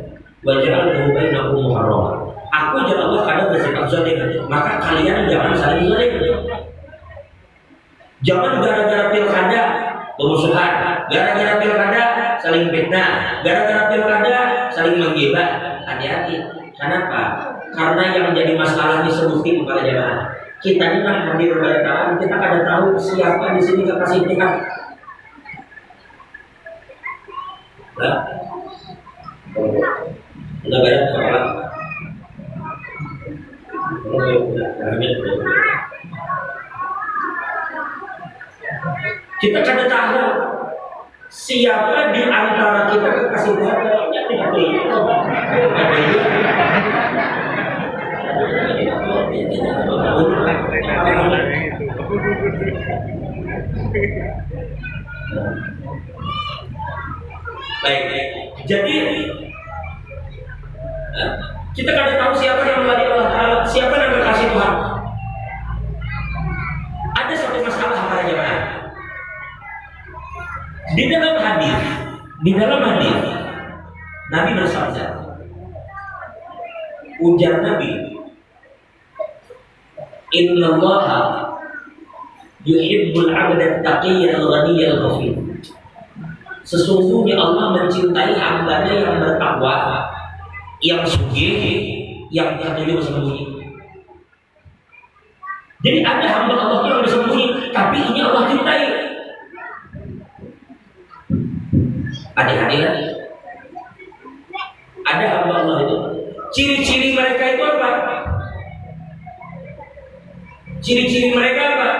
wa ja'altuhu bainakum muharrama. Aku ujar Allah kadang bersikap zalim, maka kalian jangan saling zalim. Jangan gara-gara pilkada bermusuhan, gara-gara pilkada saling fitnah, gara-gara pilkada saling menggibah. Hati-hati. Kenapa? Karena yang menjadi masalah disebutkan kepada jemaah. Kita ini kan hadir pada Tuhan, kita kada tahu siapa di sini kekasih Tuhan. Nah, udah banyak kepala. Kita kada tahu siapa di antara kita kekasih Tuhan. Baik, jadi kita kada tahu siapa yang melalui Allah Taala, siapa yang kekasih Tuhan. Ada satu masalah para jemaah. Di dalam hadis Nabi bersabda, ujar Nabi, innallaha yuhibbul 'abda at-taqiyya al-ghaniyya al-ghafir. Sesungguhnya Allah mencintai hamba-Nya yang bertakwa, yang sugih, yang tertuju bersembunyi. Jadi ada hamba Allah yang bersembunyi, tapi ini Allah cintai. Adik-adik, ada hamba Allah itu. Ciri-ciri mereka itu apa? Ciri-ciri mereka apa?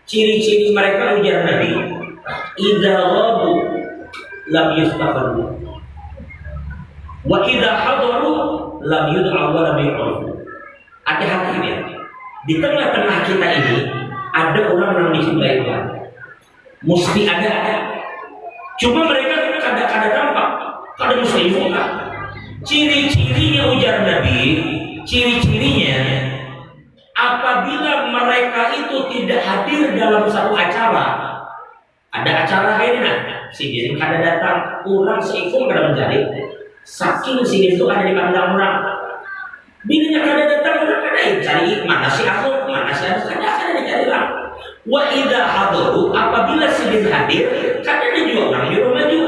Ciri-ciri mereka ujar Nabi, idza ghabu lam yustaghfaru wa idza hadaru lam yud'u wa lam yu'rafu. Hati-hati ya. Di tengah-tengah kita ini ada orang yang dicintai Tuhan. Mesti ada. Cuma mereka kadang-kadang tampak, kadang muslim bukan. Ciri-cirinya ujar Nabi, ciri-cirinya apabila mereka itu tidak hadir dalam satu acara, ada acara kayaknya, si jadi kada datang, orang seikung kada mencari, saking si itu ada di kandang orang. Bila kada datang, orang kada cari mana si aku, mana si aku, kada dicari lah. Wa idza hadaru, apabila si hadir, kada ada juga orang nyuruh maju.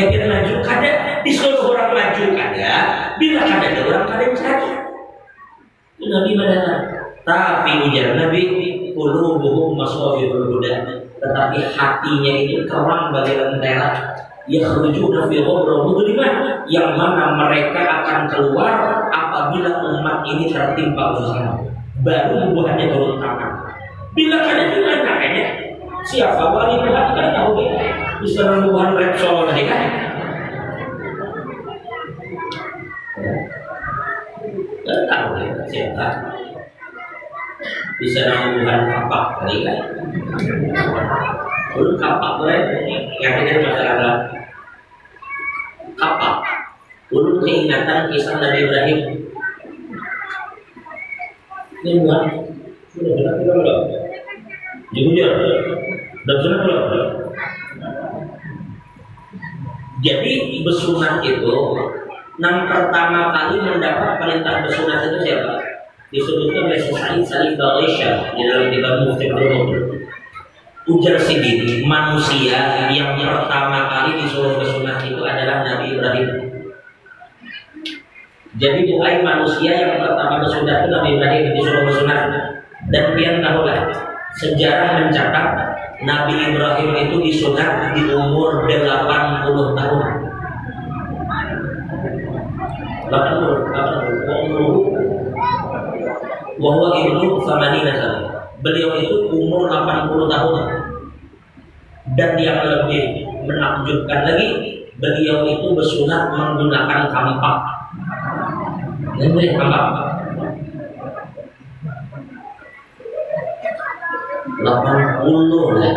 Kita maju kada disuruh orang maju kada, bila kada ada orang kada mencari. Nabi mana? Tapi ujar Nabi, qulubuhum masawirul huda, tetapi hatinya itu terang bagai lentera. Yakhrujuna fi ghamra mudlimah, yang mana mereka akan keluar apabila umat ini tertimpa usaha. Baru buahnya turun tangan. Bila kada juga makanya siapa wali Tuhan kan tahu dia. Bisa membuat Repsol tadi kan. Tidak tahu ya, siapa bisa membuat kapak tadi kan. Dulu kapak tuh yang ada masalah kapak. Dulu keingatan kisah Nabi Ibrahim. Ini bukan sudah belum. Jujur dan sudah belum. Jadi bersunat itu, yang pertama kali mendapat perintah bersunat itu siapa? Disebutkan oleh Sa'id Salih Balaisha di dalam kitab Mufti Al-Qur'an. Ujar Siddiq, manusia yang pertama kali disuruh bersunat itu adalah Nabi Ibrahim. Jadi bukan manusia yang pertama bersunat itu Nabi Ibrahim disuruh bersunat. Dan pian tahulah, sejarah mencatat Nabi Ibrahim itu disunat di umur 80 tahun. 80 bahwa ibnu samanina tahun. Beliau itu umur 80 tahun. Dan yang lebih menakjubkan lagi, beliau itu bersunat menggunakan kampak. Dan boleh kampak 80 lah.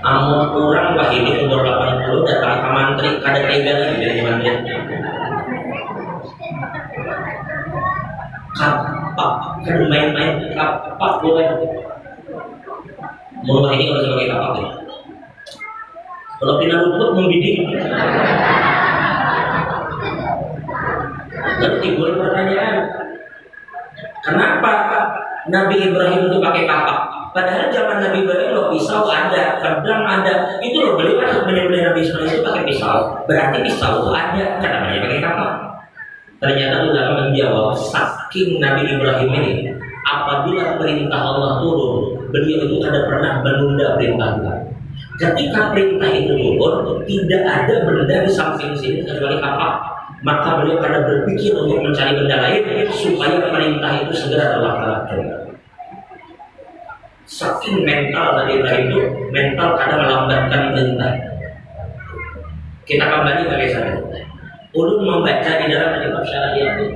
Amun kurang wah ini umur 80 datang ke mantri kada tega lagi dari mantri. Kapak, kan main-main kapak boleh. Mulai ini kalau sebagai kapak ya. Kalau pindah rumput membidik. Lalu timbul pertanyaan, kenapa Nabi Ibrahim itu pakai kapak? Padahal zaman Nabi Ibrahim loh pisau ada, pedang ada. Itu loh beliau kan benar-benar Nabi Ismail itu pakai pisau. Berarti pisau itu ada. Kenapa dia pakai kapak? Ternyata ulama menjawab, saking Nabi Ibrahim ini, apabila perintah Allah turun, beliau itu ada pernah menunda perintah Allah. Ketika perintah itu turun, tidak ada benda di samping sini kecuali kapak. Maka beliau kadang berpikir untuk mencari benda lain supaya perintah itu segera terlaksana. Saking mental Nabi Ibrahim itu, mental kadang melambatkan perintah. Kita kembali ke sana. Ulun membaca di dalam kitab syarah itu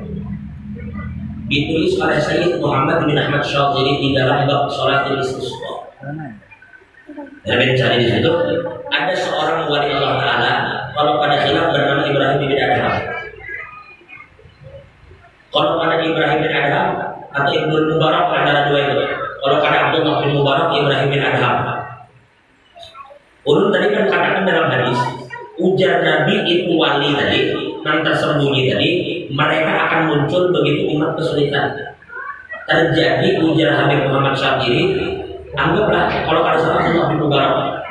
ditulis oleh Sayyid Muhammad bin Ahmad Syadzili di dalam bab sholatul istisqa. Dan mencari di situ ada seorang wali Allah Taala kalau pada khilaf bernama Ibrahim bin Adham. Kalau pada Ibrahim bin Adham atau Ibnu Mubarak antara dua itu. Kalau pada Abdullah bin Mubarak Ibrahim bin Adham. Ulun tadi kan katakan dalam hadis ujar Nabi itu wali tadi, yang tersembunyi tadi, mereka akan muncul begitu umat kesulitan. Terjadi ujar Habib Muhammad Syadzili, anggaplah kalau pada saat Abdullah bin Mubarak,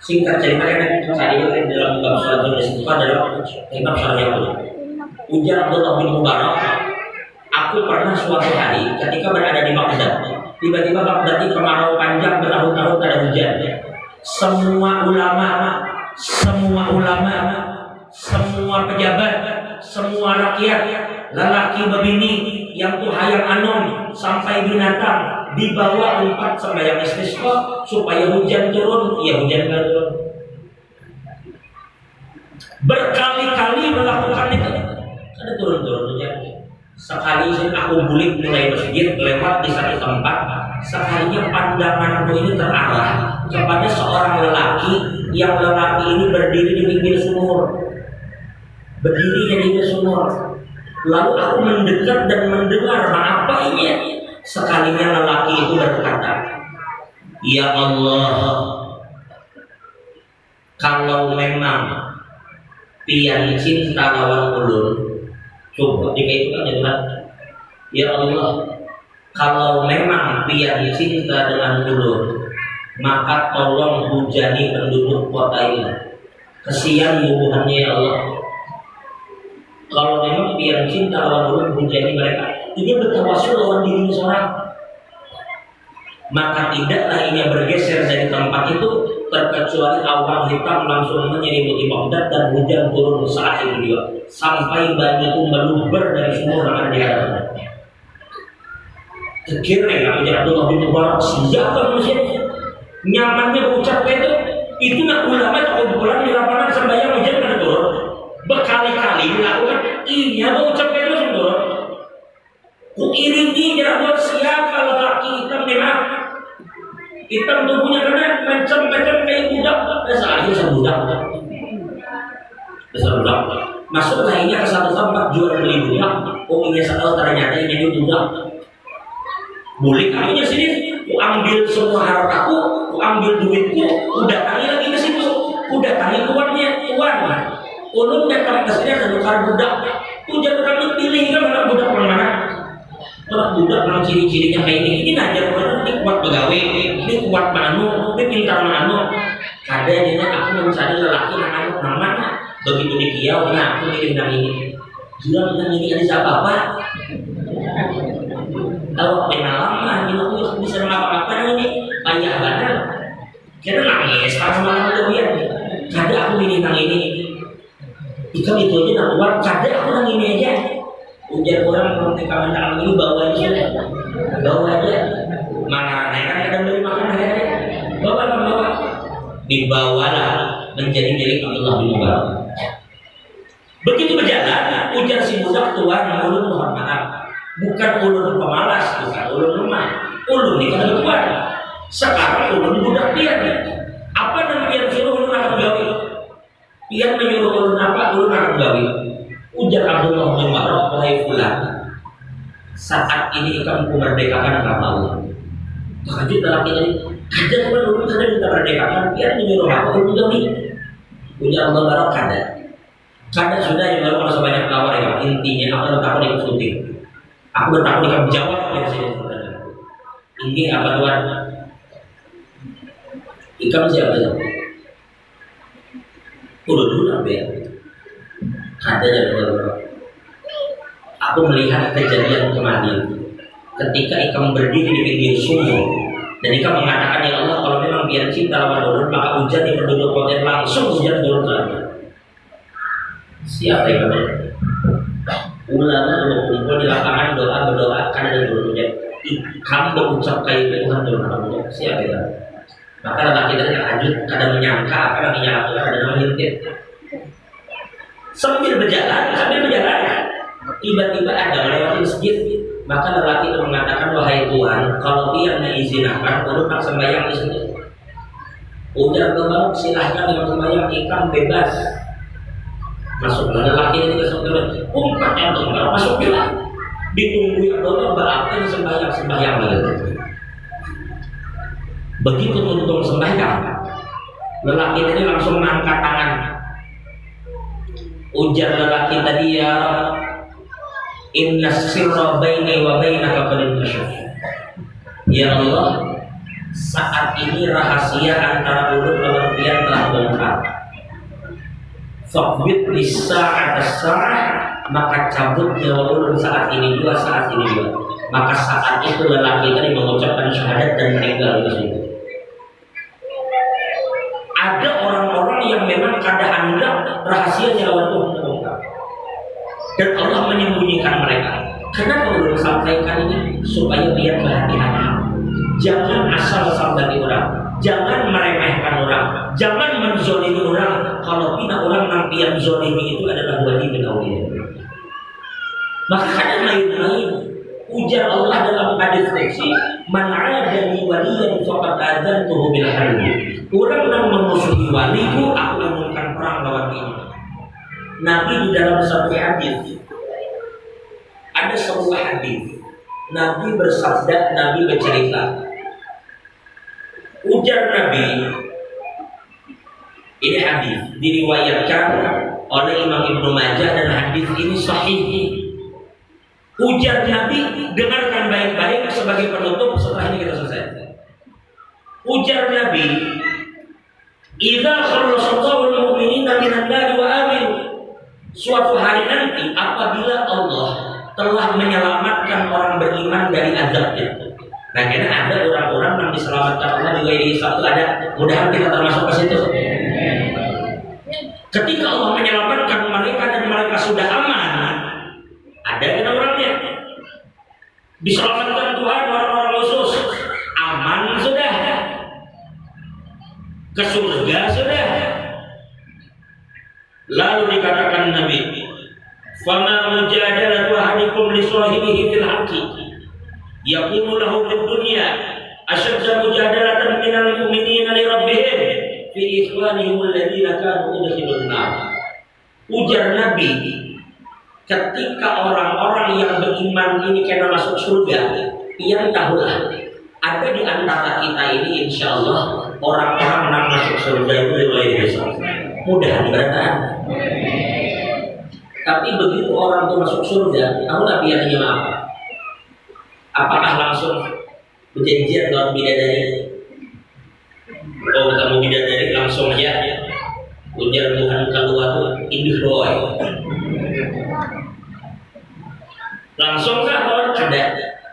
singkat cerita kan saya ini dalam bab sholatul istisqa dalam kitab syarahnya itu. Ujar Abdullah bin Mubarak, aku pernah suatu hari ketika berada di Baghdad, tiba-tiba Baghdad ini kemarau panjang bertahun-tahun ada hujan. Semua ulama, semua pejabat, semua rakyat, lelaki berbini, yang tuh hayang anom sampai binatang dibawa tempat sembahyang istisqa supaya hujan turun. Ya hujan turun. Berkali-kali melakukan itu, ada turun-turun hujan. Sekali aku bulik mulai masjid lewat di satu tempat, sekalinya pandanganku ini terarah kepada seorang lelaki yang lelaki ini berdiri di pinggir sumur, berdiri di pinggir sumur. Lalu aku mendekat dan mendengar apa ini. Sekalinya lelaki itu berkata, ya Allah, kalau memang pian cinta lawan ulun, coba dikaitkan dengan ya Allah, kalau memang pian cinta dengan ulun, maka tolong hujani penduduk kota ini. Kesian bubuhannya ya Allah. Kalau memang pian cinta lawan ulun, hujani mereka. Ini bertawasul lawan diri seorang. Maka tidaklah ini bergeser dari tempat itu terkecuali awan hitam langsung menyelimuti Baghdad dan hujan turun saat itu juga sampai banyak itu meluber dari sumur yang ada di hadapan. Kekiranya ujar Abdullah bin Mubarak, siapa manusia nyamannya ucap itu nak ulama itu pulang di lapangan sembahyang hujan kan turun berkali-kali dilakukan. Iya ucap itu turun. Ku iringi jadwal siapa lelaki hitam memang hitam tubuhnya karena macam-macam kayak budak. Dasar aja budak. Masuk lainnya ke satu tempat jual beli budak. Oh ini saya ternyata ini budak. Bulik akhirnya sini, ku ambil semua hartaku, ku ambil duitku, ku datangi lagi ke situ. datangi tuannya, tuan. Ulun datang ke sini ada tukar budak. Ujar orang pilih kan anak budak mana? Anak budak yang ciri-cirinya kayak ini aja orang ini kuat pegawai, ini kuat manu, ini pintar manu. Kadang aku mencari lelaki yang anak mana? Begitu dikiau, nah aku milih yang ini. Dia bilang ini ada siapa apa? Tahu pengalaman, aku bisa apa ini? Ayah banget. Kita nangis, sama malam dia. Kadang aku milih yang ini. Ikam itu aja nak keluar, kadang aku yang ini aja. Ujar orang kalau kawan tangan ini bawa aja. Mana naik kan kadang beli makan aja. Bawa. Dibawalah menjadi milik Abdullah bin Mubarak. Begitu berjalan, ujar si budak tuan ulun mohon maaf. Bukan ulun pemalas, bukan ulun lemah. Ulun ini kan tuan. Sekarang ulun budak dia. Apa namanya suruh ulun akan gawe? Dia menyuruh ulun apa? Ulun akan gawe. Ujar Abdullah bin Mubarak, wahai fulan, saat ini kamu memerdekakan kamu. Terkejut dalam ini. Ada teman ulun ada kita merdekakan. Dia menyuruh apa? Ulun gawe. Ujar Allah Mubarak kada. Kada sudah yang baru kalau banyak tawar ya. Intinya aku bertakwa di syuting. Aku bertakwa di kamu jawab yang saya sampaikan. Ini apa tuan? Ikam siapa ya? Udah dulu ya. Kada ya tuan. Aku melihat kejadian kemarin. Ketika ikam berdiri di pinggir sumur dan ikam mengatakan ya Allah kalau memang biar cinta lawan ulun maka hujan di penduduk konten langsung hujan turun ke siapa yang benar? Ulama berkumpul di lapangan berdoa karena ada turun hujan. Kamu berucap kayak Tuhan turun hujan. Siapa yang? Maka lelaki tadi terkejut, kadang menyangka apa yang dinyalakan ada nama hintip. Sambil berjalan, tiba-tiba ada melewati masjid. Maka lelaki itu mengatakan wahai Tuhan, kalau dia mengizinkan, ulun tak sembahyang di sini. Udah kebal, silahkan yang sembahyang ikam bebas. Masuk lelaki ini ke surga. Umpat yang tunggal masuk juga. Ditunggu Allah berarti sembahyang lagi. Begitu tuntung sembahyang, lelaki tadi langsung mengangkat tangan. Ujar lelaki tadi ya, inna sirra baini wa bainaka qad inkasyaf. Ya Allah, saat ini rahasia antara ulun lawan pian telah bongkar. Faqbid lisa'at as-sa'ah, maka cabut nyawa ulun saat ini juga. Maka saat itu lelaki tadi mengucapkan syahadat dan meninggal di situ. Ada orang-orang yang memang kada anggap rahasia nyawa Tuhan terbongkar. Dan Allah menyembunyikan mereka. Kenapa ulun sampaikan ini? Supaya biar berhati-hati. Jangan asal sambati orang. Jangan meremehkan orang, jangan menzolimi orang. Kalau tidak orang nanti yang zolimi itu adalah wali bin aulia. Maka ada lain-lain. Ujar Allah dalam hadis qudsi, "Man 'adani waliyan faqad adzantuhu bil harbi." Orang yang memusuhi waliku, aku umumkan perang lawan dia. Nabi di dalam satu hadis, ada sebuah hadis. Nabi bersabda, Nabi bercerita. Ujar Nabi, ini hadis diriwayatkan oleh Imam Ibnu Majah dan hadis ini sahih. Ujar Nabi, dengarkan baik-baik sebagai penutup setelah ini kita selesai. Ujar Nabi, idza khallasallahu al-mu'minina minan nar wa amin. Suatu hari nanti apabila Allah telah menyelamatkan orang beriman dari azabnya. Nah, karena ada orang-orang yang diselamatkan Allah juga di satu ada. Mudah-mudahan kita termasuk ke situ. Ketika Allah menyelamatkan mereka dan mereka sudah aman, ada kan orangnya diselamatkan Tuhan orang-orang khusus, aman sudah, ke surga sudah. Lalu dikatakan Nabi, "Fama mujadalatu ahadikum li sahibihi fil haqqi." Yakunu lahu fid dunya ashadda mujadalatan minal mu'minina li rabbihim fi ikhwanihim alladziina kanu yadkhulun nar. Ujar Nabi, ketika orang-orang yang beriman ini kena masuk surga, yang tahulah Ada di antara kita ini insya Allah orang-orang yang masuk surga itu mulai besok. Mudah berantakan. Tapi begitu orang itu masuk surga, kamu tak pilihannya apa? Apakah langsung berjanjian dengan bidadari? Kalau ketemu bidadari langsung aja ujar Tuhan keluar tuh indih boy. Langsung kah orang kada?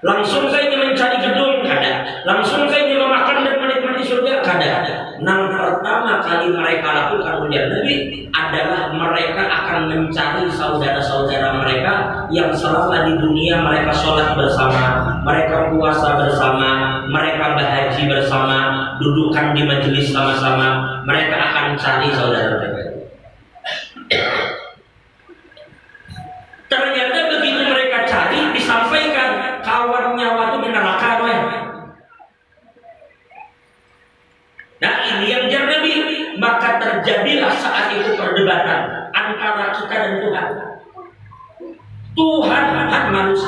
Langsung saya ingin mencari gedung kada? Langsung saya ingin makan dan menikmati surga kada? Yang pertama kali mereka lakukan ujar Nabi adalah mereka akan mencari saudara-saudara mereka yang selama di dunia mereka sholat bersama, mereka puasa bersama, mereka berhaji bersama, dudukan di majelis sama-sama. Mereka akan cari saudara mereka. Ternyata begitu mereka cari, disampaikan kawan nyawa itu di neraka. Nah ini yang jar Nabi. Maka terjadilah saat itu perdebatan antara kita dan Tuhan. Tuhan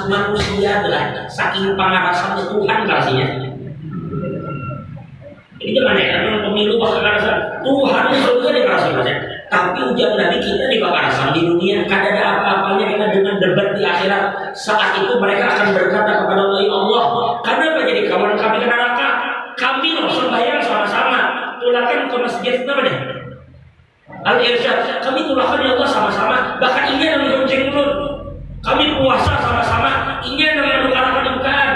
manusia adalah saking pengarasannya Tuhan kasihnya. Ini gimana ya? Pemilu pengarasan Tuhan surga dikasih banyak. Tapi ujian Nabi kita di pengarasan di dunia. Kada ada apa-apanya kita dengan debat di akhirat. Saat itu mereka akan berkata kepada Allah, kenapa jadi kawan kami ke neraka? Kami loh sembahyang sama-sama, tulakan ke masjid apa deh? Al-Irsyad, kami tulakan ya Allah sama-sama, bahkan ini yang gonceng mulut. Kami puasa sama-sama, ini yang menukarakan bukaan.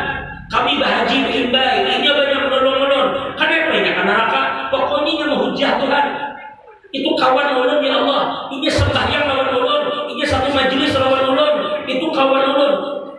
Kami berhaji berimbai, ini banyak menolong-menolong. Kenapa ini akan neraka? Pokoknya yang menghujah Tuhan. Itu kawan ulun ya Allah. Ini sembahyang lawan ulun, ini satu majelis lawan ulun. Itu kawan ulun.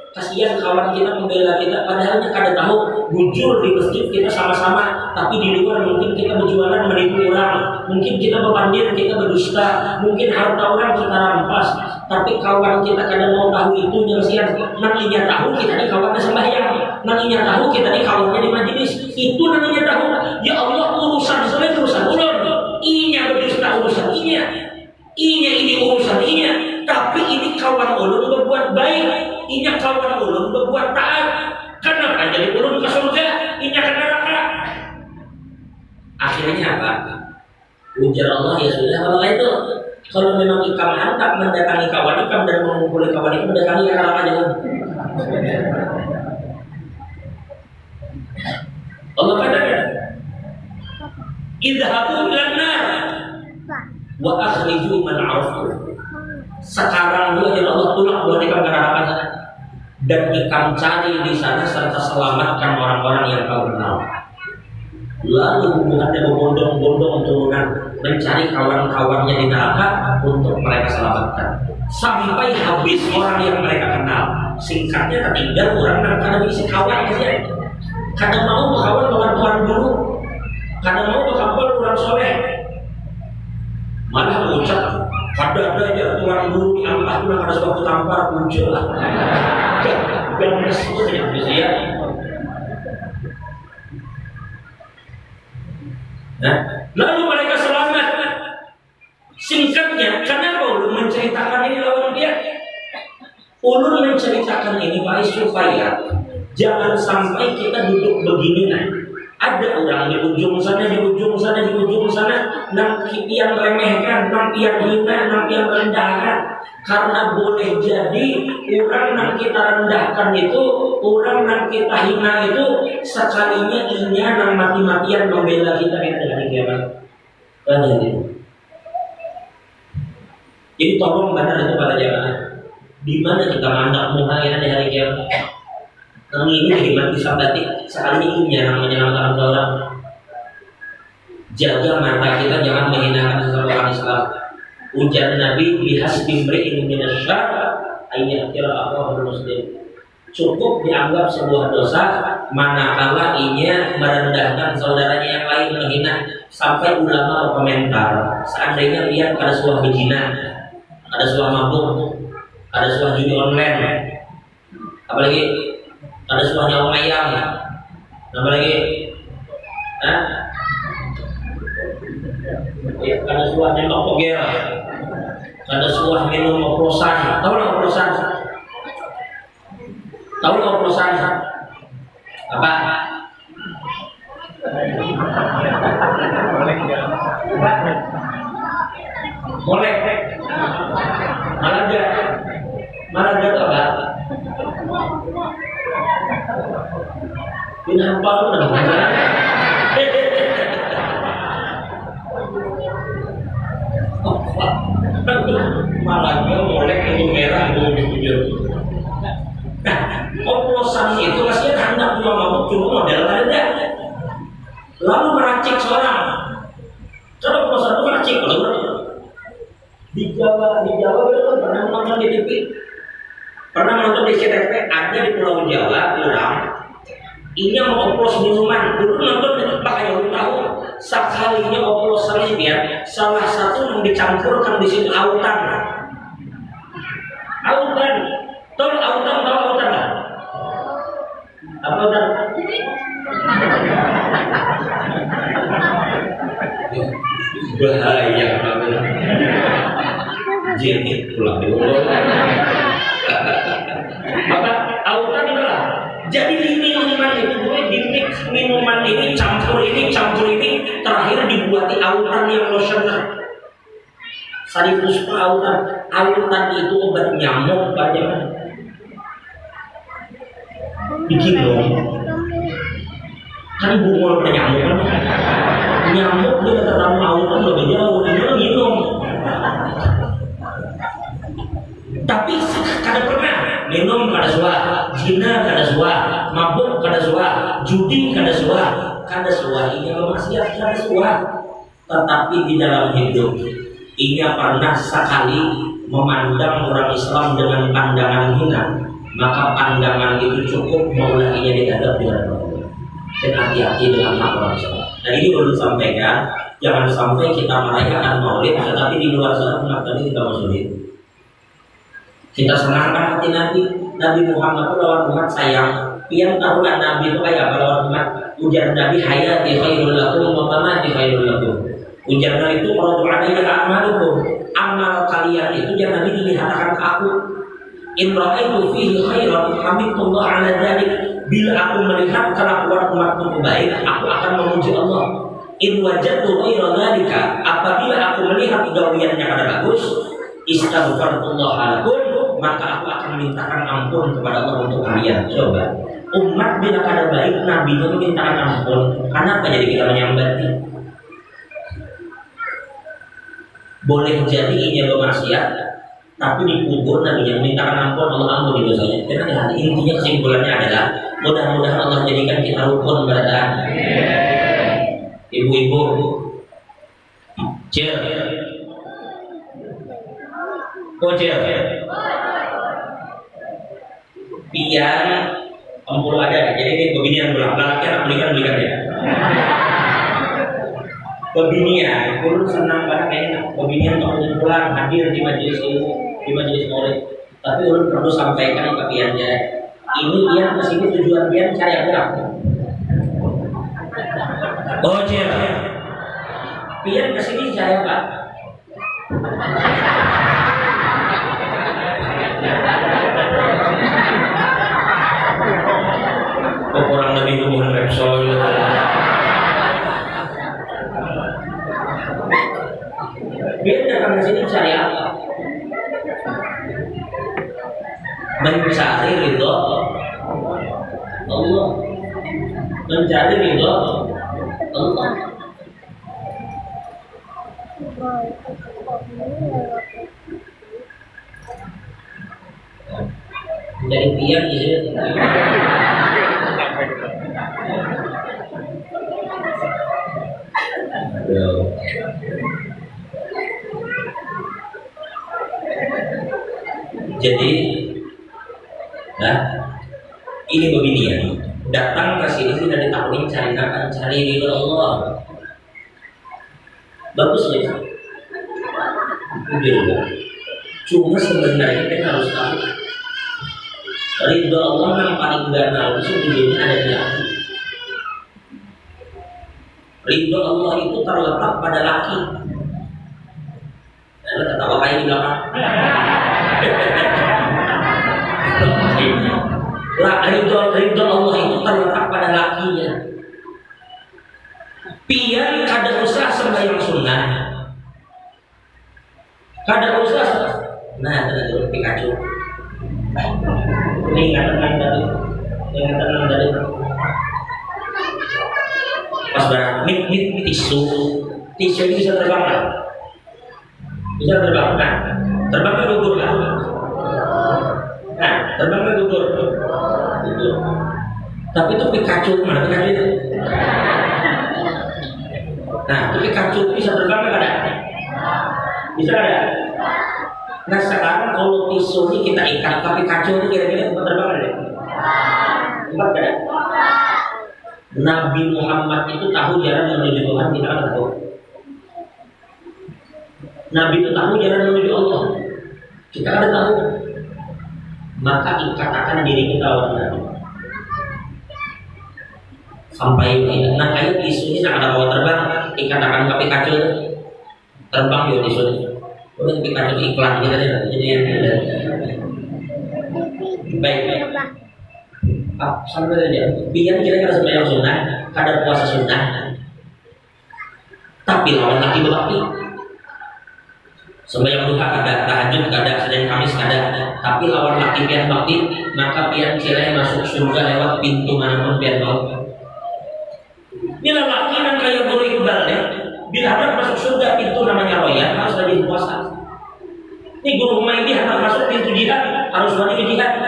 Kasihan kawan kita membela kita, padahalnya kada tahu bujur di masjid kita sama-sama, tapi di luar mungkin kita berjualan menipu orang, mungkin kita berpandir, kita berdusta, mungkin harta orang kita rampas, tapi kawan kita kada mau tahu itu. Kasihan, nanginya tahu kita di kawannya sembahyang, nanginya tahu kita di kawannya di majelis, itu nanginya tahu. Ya Allah, urusan saya urusan ulun, inya berdusta urusan inya ini urusan inya, tapi ini kawan ulun berbuat baik. Inya kawan ulun berbuat taat. Kenapa jadi ulun ke surga? Inya ke neraka. Akhirnya apa? Ujar Allah, ya sudah kalau itu. Kalau memang ikam hantar mendatangi kawan ikam dan mengumpuli kawan ikam, mendatangi neraka jangan. Allah katakan, idhabu ilan nar wa akhriju man arafu. Sekarang dia Allah tolak buat ikam ke neraka dan ikam cari di sana serta selamatkan orang-orang yang kau kenal. Lalu hubungannya berbondong-bondong turunan mencari kawan-kawannya di neraka untuk mereka selamatkan sampai habis orang yang mereka kenal. Singkatnya tertinggal orang yang karena bisa kawan saja. Kadang mau berkawan dengan Tuhan dulu, kadang mau berkawan orang soleh, malah berucap ada aja Tuhan dulu diangkat pun ada suatu tampar muncul lah. Dan tersebut tidak bisa ya. Nah, lalu mereka selamat. Singkatnya, kenapa ulun menceritakan ini lawan dia? Ulun menceritakan ini Pak supaya jangan sampai kita duduk begini nah. Ada orang di ujung sana, di ujung sana, di ujung sana, nanti yang remehkan, nanti yang hina, nanti yang rendahkan. Karena boleh jadi orang yang kita rendahkan itu, orang yang kita hina itu, sekalinya inya yang mati-matian membela kita di hari kiamat. Jadi tolong benar itu pada jamaah. Di mana kita mandang muhayana di hari kiamat? Nang ini bagaimana bisa berarti sekali ini yang menyenangkan orang. Jaga mata kita jangan menghinakan sesama orang Islam. Ujar Nabi bihasbi imri'in minasyarr ayyakira akhahul muslim. Cukup dianggap sebuah dosa manakala inya merendahkan saudaranya yang lain, menghina. Sampai ulama berkomentar, seandainya lihat ada sebuah berzina, ada sebuah mabuk, ada sebuah judi online, apalagi ada sebuah nyawa ayam, apa lagi? Ada sebuah nembak pogel, ada sebuah minum oplosan. Tahu nggak oplosan? Tahu nggak oplosan? Apa? Boleh. Malah ada apa? Kenapa lu malah dia molek itu merah itu bibir. Nah, oplosan itu maksudnya hendak punya mabuk cuma model ada. Lalu meracik seorang. Coba oplosan itu meracik kalau di Jawa itu pernah nonton di TV, pernah nonton di CTV, ada di Pulau Jawa orang ini mau oplos minuman, dulu nonton pakai yang tahu sekalinya oplosannya dia salah satu yang dicampurkan di situ autan, tahu autan nggak? Apa autan? Bahaya banget. Jadi pulang dulu. Maka autan itulah. Jadi di minuman itu boleh di mix minuman ini campur ini terakhir dibuati autan yang lotioner. Sari puspa autan itu obat nyamuk banyak. Bikin dong. Kan bungul nyamuk kan. Nyamuk dia ketemu autan lebih jauh dia minum. Tapi kada pernah minum kada suah, zina kada suah, mabuk kada suah, judi kada suah ini maksiat kada suah. Tetapi di dalam hidup ia pernah sekali memandang orang Islam dengan pandangan hina, maka pandangan itu cukup memulakinya dihadap dengan Allah. Dan hati-hati dengan hak orang Islam. Dan ini perlu disampaikan, jangan sampai kita merayakan Maulid, tetapi di luar sana tadi kita maksudin. Kita senangkan hati Nabi Muhammad itu lawan umat sayang. Yang tahu kan Nabi itu kayak apa lawan umat? Ujar Nabi hayati khairul lakum wa mamati khairul lakum. Ujar Nabi itu kalau alayya a'malukum, amal kalian itu jangan Nabi dilihatkan ke aku. In ra'aitu fihi khairan hamidullah ala dzalik. Bila aku melihat kelakuan umatku baik, aku akan memuji Allah. In wajadtu ghaira dzalika, apabila aku melihat gawiannya kada bagus, istaghfarullah lakum, maka aku akan mintakan ampun kepada Allah untuk kalian. Coba umat bila kada baik Nabi itu mintakan ampun, kenapa jadi kita menyambati? Boleh jadi ini bermaksiat, tapi dikubur Nabi yang mintakan ampun, Allah ampuni dosanya. Karena intinya kesimpulannya adalah mudah-mudahan Allah jadikan kita rukun beribadah. Ibu-ibu, cil, pian empul ada, jadi ini beginian pulang, laki-laki belikan ya. Pembinian, kurun senang banget kayaknya. Pembinian untuk pulang hadir di majelis ilmu, di majelis maulid. Tapi ulun perlu sampaikan ke piannya, ini pian kesini tujuan pian cari apa? Oh cil, pian kesini cari apa? Kurang lebih hubungan Repsol. Dia datang ke sini cari apa? Mencari ridho Allah, mencari ridho Allah. Dari pian di sini. Jadi, nah, ini begini ya. Datang ke sini sudah ditakutin cari ridho Allah. Bagus ya. Cuma sebenarnya kita harus tahu ridho Allah yang paling gana itu sebetulnya ada di hati. Ridho Allah itu terletak pada laki. Lalu ketawa kayak di belakang. Ridho Allah itu terletak pada lakinya. pian kada usah sembahyang sunnah, kada usah. Nah, itu Pikachu. Ini ingatan dari pas barang nik tisu ini bisa terbang kan? Bisa terbang kan? Terbang ke gugur kan? Nah, terbang ke gugur. Itu. Tapi itu Pikachu mana Pikachu itu? Nah, itu Pikachu bisa terbang kan ada? Bisa ada? Nah sekarang kalau tisu ini kita ikat tapi Pikachu itu kira-kira tempat terbang ada? Tempat ada? Nabi Muhammad itu tahu jalan menuju Tuhan, kita kan tahu. Nabi itu tahu jalan menuju Allah, kita kan tahu. Maka ikatakan diri kita oleh Nabi. Sampai nah kayak tisu ini sangat bawa terbang, ikatakan ke Pikachu terbang yo tisu. Udah Pikachu iklan kita nih, jadi yang baik. Sampai saja. Biar kira-kira sembahyang sunnah, kadar puasa sunnah. Tapi lawan laki berbakti. Sembahyang duha kada, tahajud kada, Senin Kamis kada. Tapi lawan laki pian bakti, maka pian kira masuk surga lewat pintu manapun pian mau. Bila laki yang kayak Guru Iqbal ya, bila hendak masuk surga pintu namanya royan harus rajin puasa. Ini Guru Humaydi hendak masuk pintu jihad harus rajin jihad.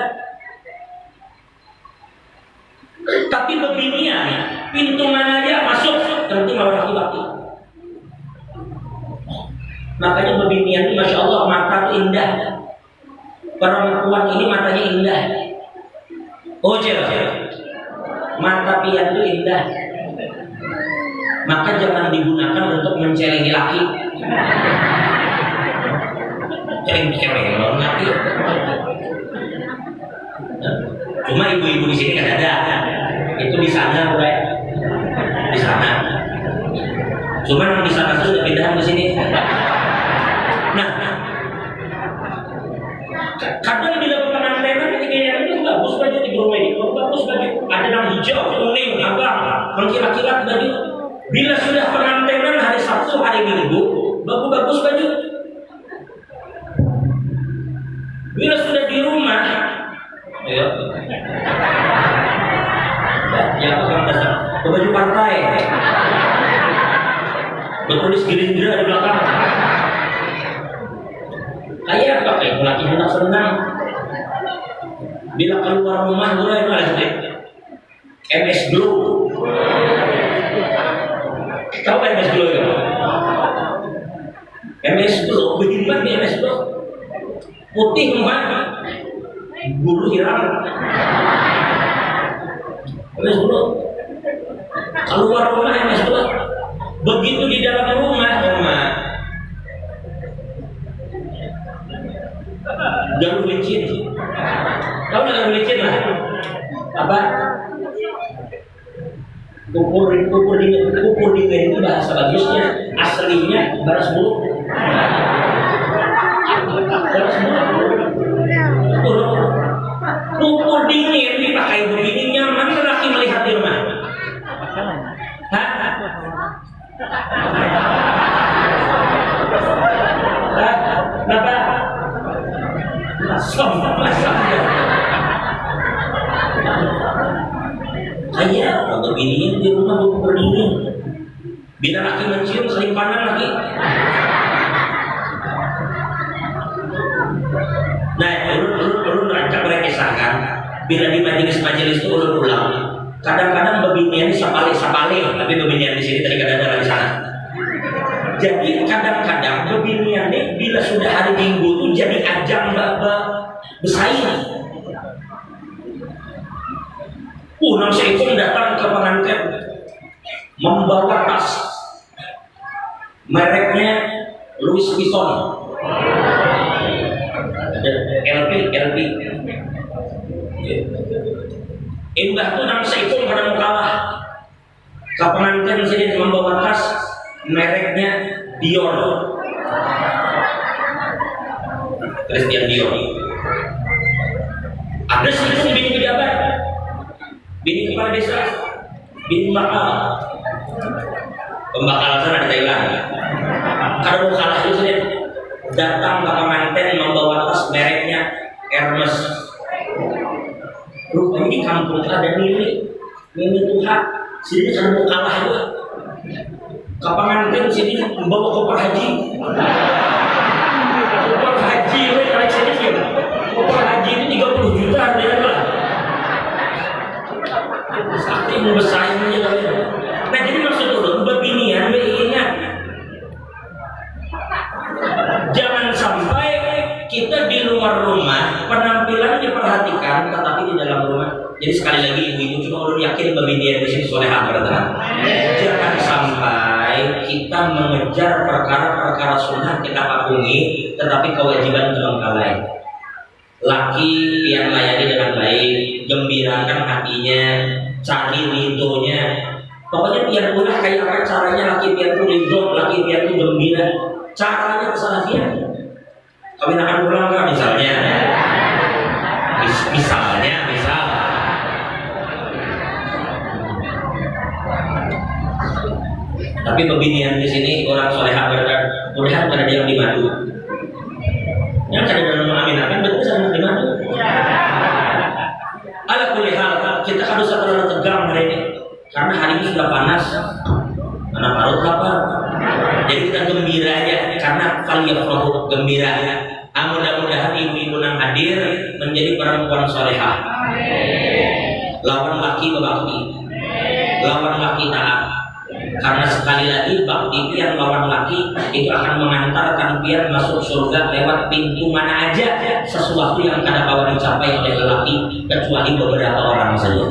Tapi beginian, pintu mana aja masuk, terpenting lawan laki bakti. Makanya beginian ini Masya Allah mata itu indah. Perempuan ini matanya indah. Ojel, mata pian itu indah. Maka jangan digunakan untuk mencelengi laki. Celeng-celeng laki. Cuma ibu-ibu di sini kan ada. Itu di sana, bro. Di sana. Cuma di sana sudah pindahan ke sini. Nah, kadang bila pengantinan ketika ini bagus baju di rumah ini, bagus baju ada yang hijau, kuning, abang, mengkira-kira baju. Bila sudah pengantinan hari Sabtu, hari Minggu, bagus baju. Bila sudah di rumah, ya. Ya apa kan dasar? Baju partai. Bertulis Gerindra di belakang. Kayak apa kayak laki hendak senang. Bila keluar rumah mulai itu MS Glow. Tahu kan MS Glow ya? MS Glow, begini banget MS Glow. Putih muka, bulu hiram. MS Glow. Keluar rumah MS Glow. Begitu di dalam rumah. Galuh licin. Tahu nggak galuh licin lah? Apa? Kukur dingin itu bahasa bagusnya. Aslinya baras bulu. Baras bulu. Kukur dingin dipakai begini nyaman lelaki melihat di rumah. Hah? Kenapa? Kayak kalau begini di rumah kukur dingin. Bila laki mencium selimpanan lagi. Nah, ulun rancang mereka kisahkan. Bila di majelis itu ulun ulang. Kadang-kadang beginian sapale, tapi beginian di sini tadi kadang-kadang di sana. Jadi kadang-kadang beginian ini bila sudah hari Minggu itu jadi ajang bersaing. Nang Syaiful datang ke pengantin membawa tas mereknya Louis Vuitton, LP. Indah tuh nang Syaiful kadang kalah. Ke pengantin sini membawa tas mereknya Dior, Christian Dior. Ada sih bini pejabat, bini kepala desa, bini bakal. Pembakalan sana di Thailand. Kalau mau kalah itu saya datang ke pengantin membawa tas mereknya Hermes. Rupanya di kampung ada Mimi Tuhan. Sini kalau mau kalah juga. Ke pengantin sini membawa koper haji. Koper haji, tarik sini sih. Koper haji itu 30 juta harganya lah. Sakti mau bersaing aja. Nah jadi maksud dulu beginian, ingat. Jangan sampai kita di luar rumah penampilan diperhatikan, tetapi di dalam rumah. Jadi sekali lagi ibu-ibu cuma ulun yakin beginian di sini solehah berarti. Jangan sampai kita mengejar perkara-perkara sunnah kita pakungi, tetapi kewajiban terbengkalai. Laki yang layani dengan baik, gembirakan hatinya, cari ridhonya. Pokoknya biar ulah kayak apa caranya laki biar tuh ridho, laki biar tuh gembira. Caranya kesalahan. Kami akan pulang nggak misalnya? Misal. Tapi beginian di sini orang solehah mudah-mudahan bukan ada yang dimadu. Yang ada dalam mengaminkan betul sama dimadu. Ala kulli hal kita harus terlalu tegang hari ini karena hari ini sudah panas. Anak parut lapar. Jadi kita gembira aja karena faliyafrahu gembira. Mudah-mudahan ibu-ibu yang hadir menjadi perempuan solehah. Lawan laki berbakti. Lawan laki taat. Karena sekali lagi bakti yang lawan laki itu akan mengantarkan dia masuk surga lewat pintu mana aja, sesuatu yang kadang kala dicapai oleh lelaki kecuali beberapa orang saja.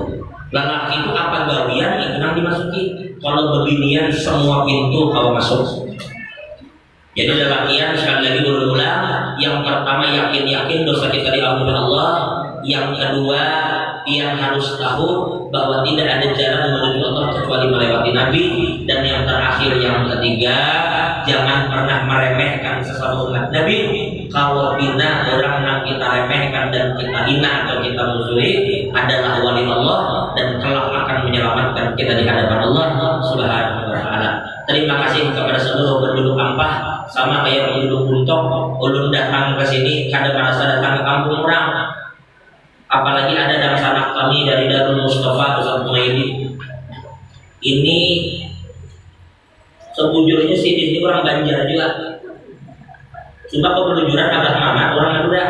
Lelaki itu apa gawian itu yang dimasuki. Kalau beginian semua pintu kau masuk. Jadi lelakian sekali lagi berulang. Yang pertama yakin dosa kita diampuni Allah. Yang kedua yang harus tahu bahwa tidak ada jalan menuju Allah kecuali melewati Nabi. Dan yang terakhir yang ketiga, jangan pernah meremehkan sesama umat Nabi. Kalau bina orang yang kita remehkan dan kita hina atau kita musuhi adalah wali Allah dan kelak akan menyelamatkan kita di hadapan Allah Subhanahu wa taala. Terima kasih kepada seluruh penduduk Ampah, sama kayak penduduk Buntok. Ulun datang ke sini kada merasa datang ke kampung orang. Apalagi ada dan sanak kami dari Darul Mustafa Ustaz Muhaidi. Ini sebujurnya sih di sini orang Banjar juga. Cuma kebelujuran agak Mamat orang Madura.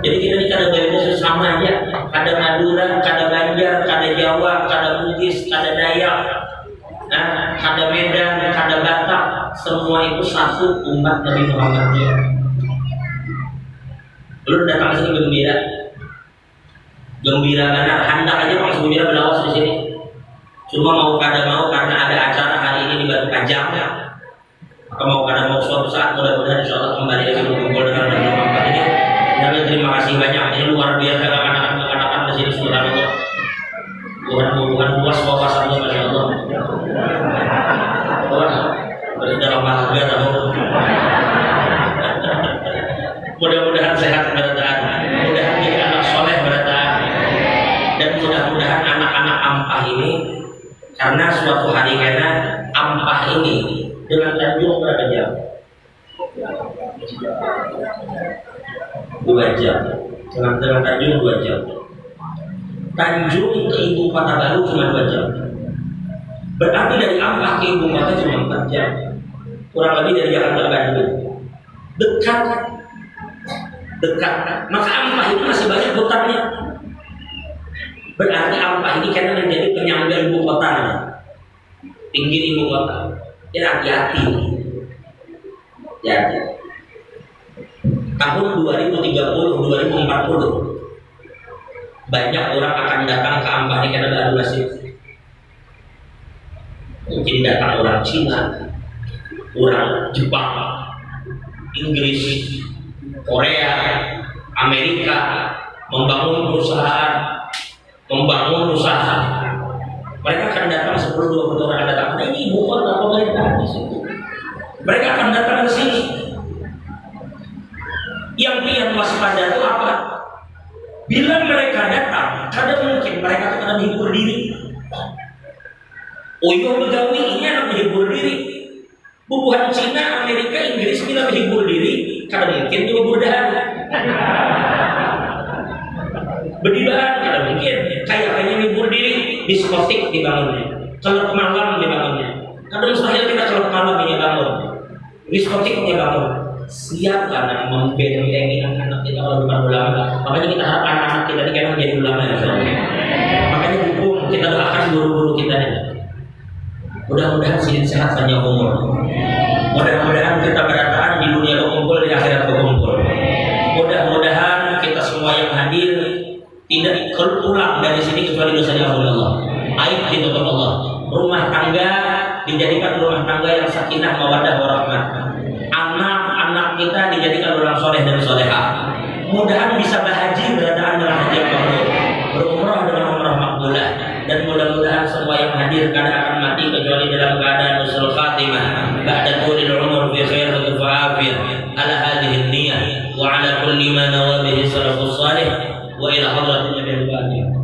Jadi kita ini kada beda sama aja. Kada Madura, kada Banjar, kada Jawa, kada Bugis, kada Dayak, kada Medan, kada Batak. Semua itu satu umat Nabi Muhammad. Lu datang ke sini gembira karena hendak aja orang gembira berlawas di sini. Cuma mau kada mau karena ada acara hari ini di Batu Kajang. Maka mau kada mau suatu saat mudah-mudahan insyaallah kembali lagi berkumpul dengan Nabi Muhammad ini. Dan terima kasih banyak. Ini luar biasa anak-anak di sini subhanallah. Tuhan luas wawasannya masya Allah. Tuhan dalam bahagia tahu. Mudah-mudahan sehat bertahan, mudah-mudahan jadi anak soleh bertahan, dan mudah-mudahan anak-anak Ampah ini karena suatu hari karena Ampah ini dengan Tanjung berapa jam? 2 jam. Dengan Tanjung 2 jam. Tanjung ke ibu kota baru cuma 2 jam. Berarti dari Ampah ke ibu kota cuma 4 jam. Kurang lebih dari Jakarta Bandung. Dekat, maka Ampah itu masih banyak hutannya. Berarti Ampah ini karena menjadi penyangga ibu kota, pinggir ibu kota. Jadi hati-hati. Jadi tahun 2030, 2040 banyak orang akan datang ke Ampah ini karena baru nasib. Mungkin datang orang Cina, orang Jepang, Inggris, Korea, Amerika membangun perusahaan, membangun usaha. Mereka akan datang 10-20 orang datang. Nah ini ibu kota pemerintah di situ. Mereka akan datang ke sini. Yang waspada itu apa? Bila mereka datang, kadang mungkin mereka akan menghibur diri. Oyo begawi ini anak menghibur diri. Bubuhan Cina, Amerika, Inggris bila menghibur diri, kada mungkin juga burdahan. Bedibahan kada mungkin. Kayak menghibur diri, diskotik dibangunnya, kelab malam dibangunnya. Kadang mustahil kita kelab malam ini bangun, diskotik dibangun. Siap anak membentengi anak-anak kita kalau bukan ulama. Makanya kita harap anak-anak kita ini kan menjadi ulama ya. Makanya dukung, kita doakan guru-guru kita ini. Mudah-mudahan sehat panjang umur. Mudah-mudahan kita berataan di dunia berkumpul, di akhirat berkumpul. Mudah-mudahan kita semua yang hadir tidak pulang dari sini kecuali dosa diampuni Allah, aib ditutup Allah, rumah tangga dijadikan rumah tangga yang sakinah mawaddah warahmah, anak-anak kita dijadikan orang soleh dan soleha. Mudahan bisa berhaji berataan dengan haji yang mabrur, berumrah dengan umrah makbulah, dan mudah-mudahan semua yang hadir kada akan mati kecuali dalam keadaan husnul khatimah ba'da tulil umur fi khair wa afiyah ala hadhihi niyyah wa ala kulli ma nawa bihi salafus salih wa ila hadratin nabiyyil